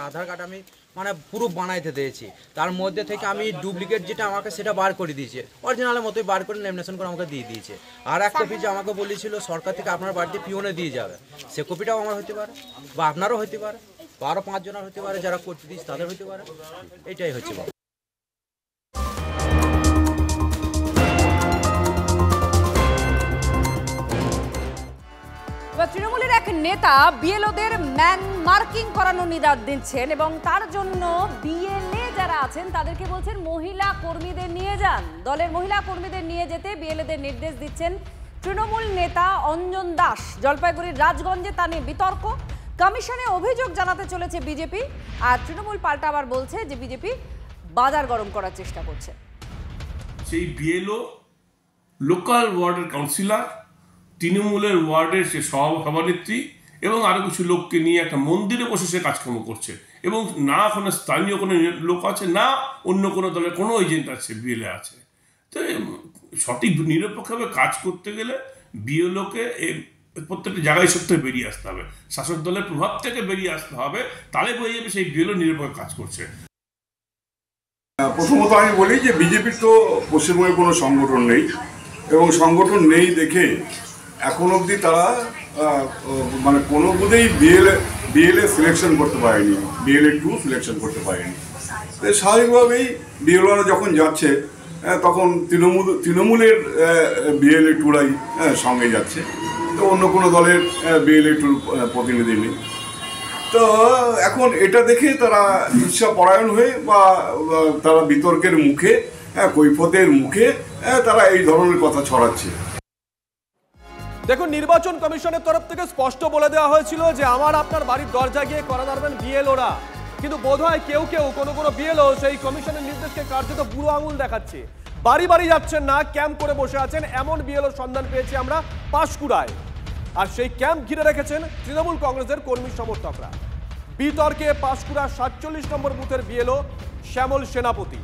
আধার কার্ড আমি মানে পুরো বানাইতে দিয়েছি, তার মধ্যে থেকে আমি ডুপ্লিকেট যেটা আমাকে সেটা বার করে দিয়েছে, অরিজিনালের মতোই বার করে লেমিনেশন করে আমাকে দিয়ে দিয়েছে। আর এক কপি যে আমাকে বলেছিল সরকার থেকে আপনার বাড়িতে পিওনে দিয়ে যাবে, সে কপিটাও আমার হতে পারে বা আপনারও হতে পারে বা আরও 5 জনের হতে পারে, যারা করতে দিয়েছে তাদের হতে পারে। এটাই হচ্ছে বাবা। তৃণমূলের এক নেতা বিএলওদের ম্যান মার্কিং করানোর নির্দেশ দিচ্ছেন এবং তার জন্য বিএলএ যারা আছেন তাদেরকে বলছেন মহিলা কর্মীদের নিয়ে যান। দলের মহিলা কর্মীদের নিয়ে যেতে বিএলএদের নির্দেশ দিচ্ছেন তৃণমূল নেতা অঞ্জন দাস। জলপাইগুড়ির রাজগঞ্জে তা নিয়ে বিতর্ক, কমিশনে অভিযোগ জানাতে চলেছে বিজেপি, আর তৃণমূল পাল্টা আবার বলছে যে বিজেপি বাজার গরম করার চেষ্টা করছে। সেই বিএলও লোকাল ওয়ার্ডের কাউন্সিলর, তৃণমূলের ওয়ার্ডের সে সভানেত্রী এবং আরও কিছু লোককে নিয়ে একটা মন্দিরে বসে সে কাজকর্ম করছে এবং না কোনো স্থানীয় কোনো লোক আছে, না অন্য কোনো দলের কোনো এজেন্ট আছে, বিএলএ আছে। তো সঠিক নিরপেক্ষভাবে কাজ করতে গেলে বিএলওকে প্রত্যেকটা জায়গায় সত্যি বেরিয়ে আসতে হবে, শাসক দলের প্রভাব থেকে বেরিয়ে আসতে হবে, তাহলে বোঝা যাবে সেই বিএলও নিরপেক্ষ কাজ করছে। প্রথমত আমি বলি যে বিজেপির তো পশ্চিমবঙ্গে কোনো সংগঠন নেই এবং সংগঠন নেই দেখে এখন অবধি তারা মানে কোনো বুধেই বিএলএ সিলেকশন করতে পারেনি, বিএলএ 2 সিলেকশন করতে পারেনি। তো স্বাভাবিকভাবেই বিএলওরা যখন যাচ্ছে তখন তৃণমূলের বিএলএ 2রাই সঙ্গে যাচ্ছে, তো অন্য কোনো দলের বিএলএ 2 প্রতিনিধি নেই। তো এখন এটা দেখে তারা ইচ্ছাপরায়ণ হয়ে বা তারা বিতর্কের মুখে, কৈফতের মুখে তারা এই ধরনের কথা ছড়াচ্ছে। দেখুন, নির্বাচন কমিশনের তরফ থেকে স্পষ্ট বলে দেওয়া হয়েছিল যে আমার আপনার বাড়ির দরজা গিয়ে করা ধরবেন বিএলওরা, কিন্তু বোধহয় কেউ কোনো বিএলও সেই কমিশনের নির্দেশকে কার্যত বুড়ো আঙুল দেখাচ্ছে, বাড়ি বাড়ি যাচ্ছেন না, ক্যাম্প করে বসে আছেন। এমন বিএলও সন্ধান পেয়েছি আমরা পাঁশকুড়ায়, আর সেই ক্যাম্প ঘিরে রেখেছেন তৃণমূল কংগ্রেসের কর্মী সমর্থকরা। বিতর্কে পাঁশকুড়া 47 নম্বর বুথের বিএলও শ্যামল সেনাপতি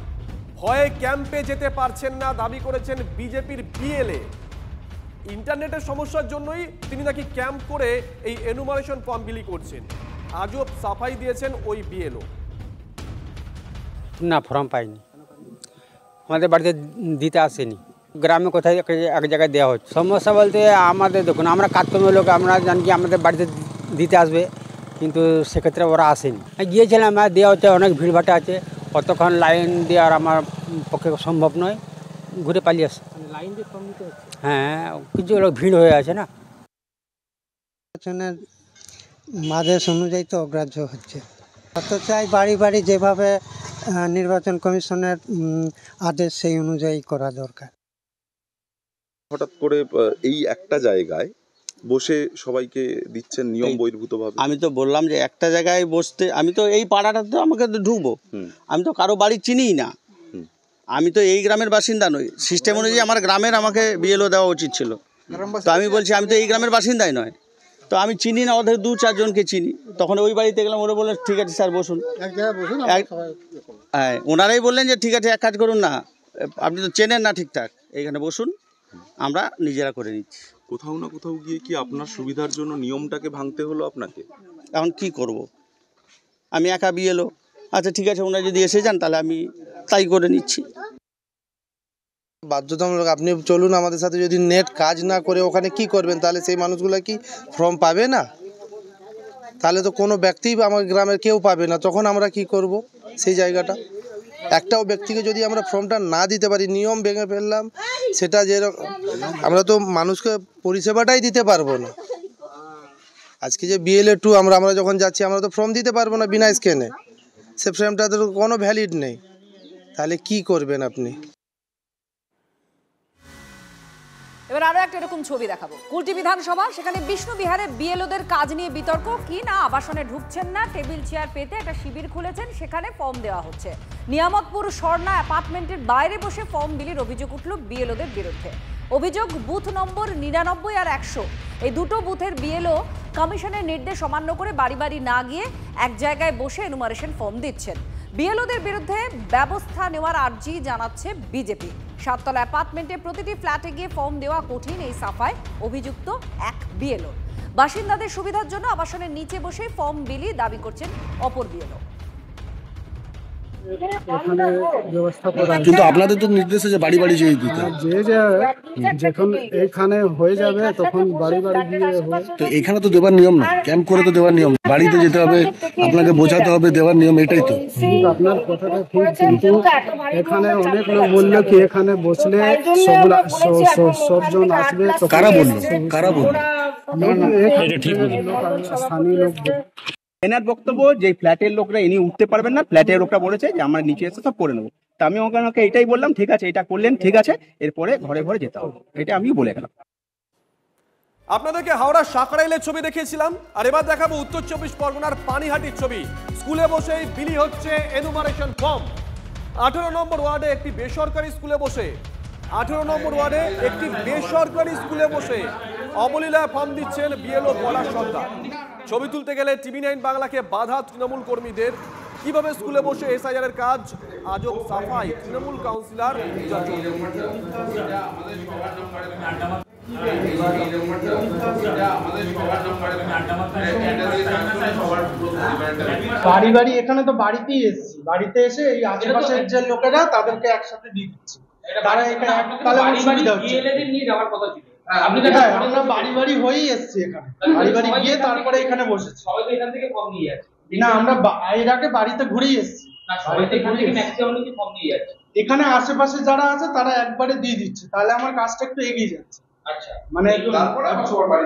ভয়ে ক্যাম্পে যেতে পারছেন না, দাবি করেছেন বিজেপির বিএলএ। ইন্টারনেটের সমস্যার জন্যই তিনি নাকি ক্যাম্প করে এই এনুমারেশন ফর্ম বিলি করছেন। আজব সাফাই দিয়েছেন ওই বিএলও। না, ফর্ম পাইনি, আমাদের বাড়িতে দিতে আসেনি, গ্রামে কোথায় এক জায়গায় দেওয়া হচ্ছে। সমস্যা বলতে আমাদের দেখুন, আমরা কাজকর্মের লোক, আমরা জানি কি আমাদের বাড়িতে দিতে আসবে, কিন্তু সেক্ষেত্রে ওরা আসেনি। গিয়েছিলাম, দেওয়া হচ্ছে, অনেক ভিড়ভাটা আছে, কতক্ষণ লাইন দেওয়ার আমার পক্ষে সম্ভব নয়, ঘুরে পালিয়ে আসে। লাইন দিয়ে ফর্ম দিতে হচ্ছে? হ্যাঁ, কিছু লোক ভিড় হয়ে আছে না। নির্বাচনের আদেশ অনুযায়ী তো অগ্রাহ্য হচ্ছে, অত চাই বাড়ি বাড়ি যেভাবে নির্বাচন কমিশনের আদেশ সেই অনুযায়ী করা দরকার। হঠাৎ করে এই একটা জায়গায় বসে সবাইকে দিচ্ছেন নিয়ম বহির্ভূতভাবে। আমি তো বললাম যে একটা জায়গায় বসতে, আমি তো এই পাড়াটাতে আমাকে তো ঢুকবো, আমি তো কারো বাড়ি চিনিই না, আমি তো এই গ্রামের বাসিন্দা নই। সিস্টেম অনুযায়ী আমার গ্রামের আমাকে বিএলও দেওয়া উচিত ছিল, তো আমি বলছি আমি তো এই গ্রামের বাসিন্দাই নয়, তো আমি চিনি না, ওদের 2-4 জনকে চিনি। তখন ওই বাড়িতে গেলাম, ওরা বললেন ঠিক আছে স্যার বসুন। হ্যাঁ, ওনারাই বললেন যে ঠিক আছে এক কাজ করুন না, আপনি তো চেনেন না ঠিকঠাক, এইখানে বসুন, আমরা নিজেরা করে নিচ্ছি। কোথাও না কোথাও গিয়ে কি আপনার সুবিধার জন্য নিয়মটাকে ভাঙতে হলো আপনাকে? এখন কি করব, আমি একা বিএলও, আচ্ছা ঠিক আছে ওনারা যদি এসে যান তাহলে আমি তাই করে নিচ্ছি। বাধ্যতামূলক, আপনি চলুন আমাদের সাথে, যদি নেট কাজ না করে ওখানে কি করবেন, তাহলে সেই মানুষগুলো কি ফর্ম পাবে না? তাহলে তো কোনো ব্যক্তি আমার গ্রামের কেউ পাবে না, তখন আমরা কি করব? সেই জায়গাটা একটাও ব্যক্তিকে যদি আমরা ফর্মটা না দিতে পারি, নিয়ম ভেঙে ফেললাম, সেটা যেরকম আমরা তো মানুষকে পরিষেবাটাই দিতে পারবো না। আজকে যে বিএলএ 2 আমরা যখন যাচ্ছি, আমরা তো ফর্ম দিতে পারবো না বিনা স্ক্যানে, সে ফর্মটা তো কোনো ভ্যালিড নেই, তাহলে কি করবেন আপনি? এবার আরো একটা এরকম ছবি দেখাবো। কুলটি বিধানসভা, সেখানে বিষ্ণুবিহারে বিএলওদের কাজ নিয়ে বিতর্ক। কি না আবাসনে ঢুকছেন না, টেবিল চেয়ার পেতে একটা শিবির খুলেছেন, সেখানে ফর্ম দেওয়া হচ্ছে। নিয়ামতপুর স্বর্ণা অ্যাপার্টমেন্টের বাইরে বসে ফর্ম বিলির অভিযোগ উঠল বিএলওদের বিরুদ্ধে। অভিযোগ বুথ নম্বর 99 আর 100, এই দুটো বুথের বিএলও কমিশনের নির্দেশ অমান্য করে বাড়ি বাড়ি না গিয়ে এক জায়গায় বসে এনুমারেশন ফর্ম দিচ্ছেন। বিএলওদের বিরুদ্ধে ব্যবস্থা নেওয়ার আর্জি জানাচ্ছে বিজেপি। 7 তলা অ্যাপার্টমেন্টে প্রতিটি ফ্ল্যাটে গিয়ে ফর্ম দেওয়া কঠিন, এই সাফায় অভিযুক্ত এক বিএলও। বাসিন্দাদের সুবিধার জন্য আবাসনের নিচে বসে ফর্ম বিলি দাবি করছেন অপর বিএলও। কিন্তু আপনাদের তো নির্দেশ আছে বাড়ি বাড়ি যেয়ে দিতে, যখন এখানে হয়ে যাবে তখন বাড়ি বাড়ি গিয়ে তো এখানে তো দেওয়ার নিয়ম না, ক্যাম্প করে তো দেওয়ার নিয়ম, বাড়িতে যেতে হবে, আপনাকে বোঝাতে হবে দেওয়ার নিয়ম, এটাই তো। আপনার কথাটা ঠিক, কিন্তু এখানে অনেক লোক বললো কি এখানে বসলে সবজন আসবে। কারা বললো? কারা বললো? স্থানীয় লোক। এনার বক্তব্য যে ফ্ল্যাটের লোকরা ইনি উঠতে পারবেন না, ফ্ল্যাটের লোকটা বলেছে যে আমরা নিচে এসে সব করে নেবো। তা আমি ওকে এটাই বললাম, ঠিক আছে এটা করলেন, ঠিক আছে, এরপরে ঘরে ঘরে যেতে হবে, এটা আমি বলে গেলাম। আপনাদেরকে হাওড়ার সাকরাইলের ছবি দেখিয়েছিলাম, আর এবার দেখাবো উত্তর 24 পরগনার পানিহাটির ছবি। স্কুলে বসেই বিলি হচ্ছে এনুমারেশন ফর্ম। 18 নম্বর ওয়ার্ডে একটি বেসরকারি স্কুলে বসে 18 নম্বর ওয়ার্ডে একটি বেসরকারি স্কুলে বসে অবলীলায় ফর্ম দিচ্ছেন বিএলও পলাশ সর্দার। ছবি তুলতে গেলে টিভি 9 বাংলাকে বাধা তৃণমূল কর্মীদের। কিভাবে স্কুলে বসে এসআইআর এর কাজ, আজব সাফাই তৃণমূল কাউন্সিলর। বাড়ি বাড়ি এখানে তো বাড়িতেই এসেছি, বাড়িতে এসে এই আশেপাশের যে লোকেরা তাদেরকে একসাথে দিয়ে দিচ্ছি। তারা এখানে তাহলে সুবিধা হচ্ছে। আমরা বাড়ি বাড়ি হয়েই এসেছি, এখানে বাড়ি বাড়ি গিয়ে তারপরে এখানে বসেছি। না, আমরা এর আগে বাড়িতে ঘুরেই এসেছি। এখানে আশেপাশে যারা আছে তারা একবারে দিয়ে দিচ্ছে, তাহলে আমার কাজটা একটু এগিয়ে যাচ্ছে। মানে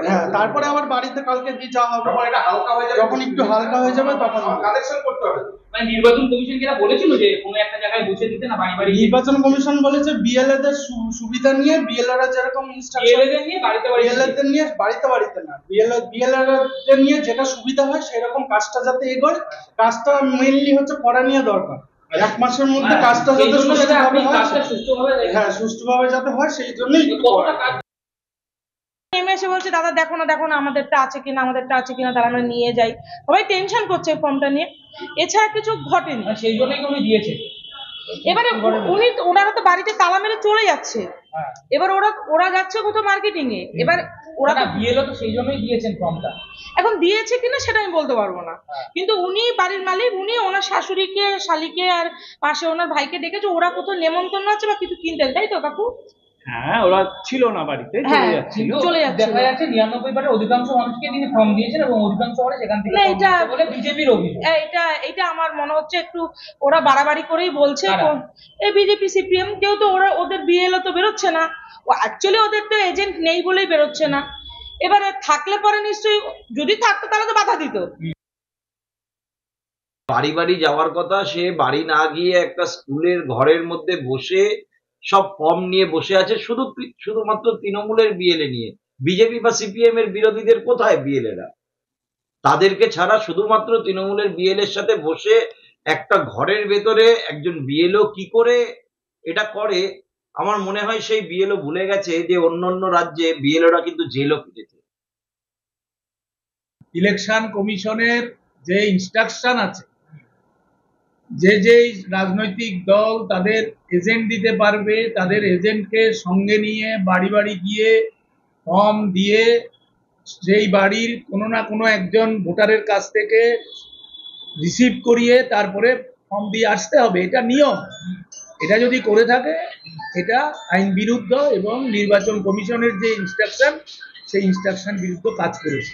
হ্যাঁ, তারপরে আবার বাড়িতে কালকে দিয়ে যাওয়া হবে, যখন একটু হালকা হয়ে যাবে তখন কালেকশন করতে হবে। নির্বাচন কমিশন কি বলেছিল যে কোনো একটা জায়গায় বসে দিতে না, বাড়ি বাড়ি? নির্বাচন কমিশন বলেছে বিএলএদের সুবিধা নিয়ে, বিএলএরা যেরকম বিএলএদের নিয়ে বাড়িতে বাড়ি, বিএলএদের নিয়ে বাড়িতে বাড়িতে না, বিএলএদের নিয়ে যেটা সুবিধা হয় সেরকম কাজটা যাতে এগোয়। কাজটা মেইনলি হচ্ছে করা নিয়ে দরকার। 1 মাসের মধ্যে কাজটা যাতে সুষ্ঠুভাবে হয়, হ্যাঁ সুষ্ঠুভাবে যাতে হয়, সেই জন্যই এসে বলছে দাদা দেখো না আমাদেরটা আছে কিনা, তারা আমরা নিয়ে যাই। সবাই টেনশন করছে ফর্মটা নিয়ে, এছাড়া কিছু ঘটেনি। সেই জন্যই উনি দিয়েছে। এবারে ওনারা তো বাড়িতে তালা মেরে চলে যাচ্ছে, এবার ওরা যাচ্ছে কোথাও মার্কেটিং এ। এবার ওরা তো বিএলও তো সেই জন্যই দিয়েছেন ফর্মটা। এখন দিয়েছে কিনা সেটা আমি বলতে পারবো না, কিন্তু উনি বাড়ির মালিক, উনি ওনার শাশুড়িকে, শালিকে আর পাশে ওনার ভাইকে ডেকেছে, ওরা কোথাও নেমন্তন্ন আছে বা কিছু কিনতে, তাই তো কাকু? হ্যাঁ, ওরা ছিল না বাড়িতে, চলে যাচ্ছে। দেখা যাচ্ছে 99% অধিকাংশ মানুষকে তিনি ফর্ম দিয়েছেন এবং অধিকাংশ মানুষ সেখান থেকে বলে বিজেপির অভিযোগ। এটা আমার মনে হচ্ছে একটু ওরা বাড়াবাড়ি করেই বলছে। এই বিজেপি সিপিএম, কেউ তো ওদের বিএলও তো বেরোচ্ছে না, অ্যাকচুয়ালি ওদের তো এজেন্ট নেই বলেই বেরোচ্ছে না। এবারে থাকলে পরে নিশ্চয়ই, যদি থাকতো তাহলে তো বাধা দিত। বাড়ি বাড়ি যাওয়ার কথা, সে বাড়ি না গিয়ে একটা স্কুলের ঘরের মধ্যে বসে সব ফর্ম নিয়ে বসে আছে, শুধুমাত্র তৃণমূলের বিএলএ নিয়ে। বিজেপি বা সিপিএম এর বিরোধীদের কোথায় বিএলএরা? তাদেরকে ছাড়া শুধুমাত্র তৃণমূলের বিএলএর সাথে বসে একটা ঘরের ভেতরে একজন বিএলও কি করে এটা করে? আমার মনে হয় সেই বিএলও ভুলে গেছে যে অন্য রাজ্যে বিএলওরা কিন্তু জেলও কেটেছে। ইলেকশন কমিশনের যে ইনস্ট্রাকশন আছে, যে রাজনৈতিক দল তাদের এজেন্ট দিতে পারবে, তাদের এজেন্টকে সঙ্গে নিয়ে বাড়ি বাড়ি গিয়ে ফর্ম দিয়ে সেই বাড়ির কোনো না কোনো একজন ভোটারের কাছ থেকে রিসিভ করিয়ে তারপরে ফর্ম দিয়ে আসতে হবে, এটা নিয়ম। এটা যদি করে থাকে এটা আইন বিরুদ্ধ এবং নির্বাচন কমিশনের যে ইনস্ট্রাকশন, সেই ইনস্ট্রাকশন বিরুদ্ধ কাজ করেছে।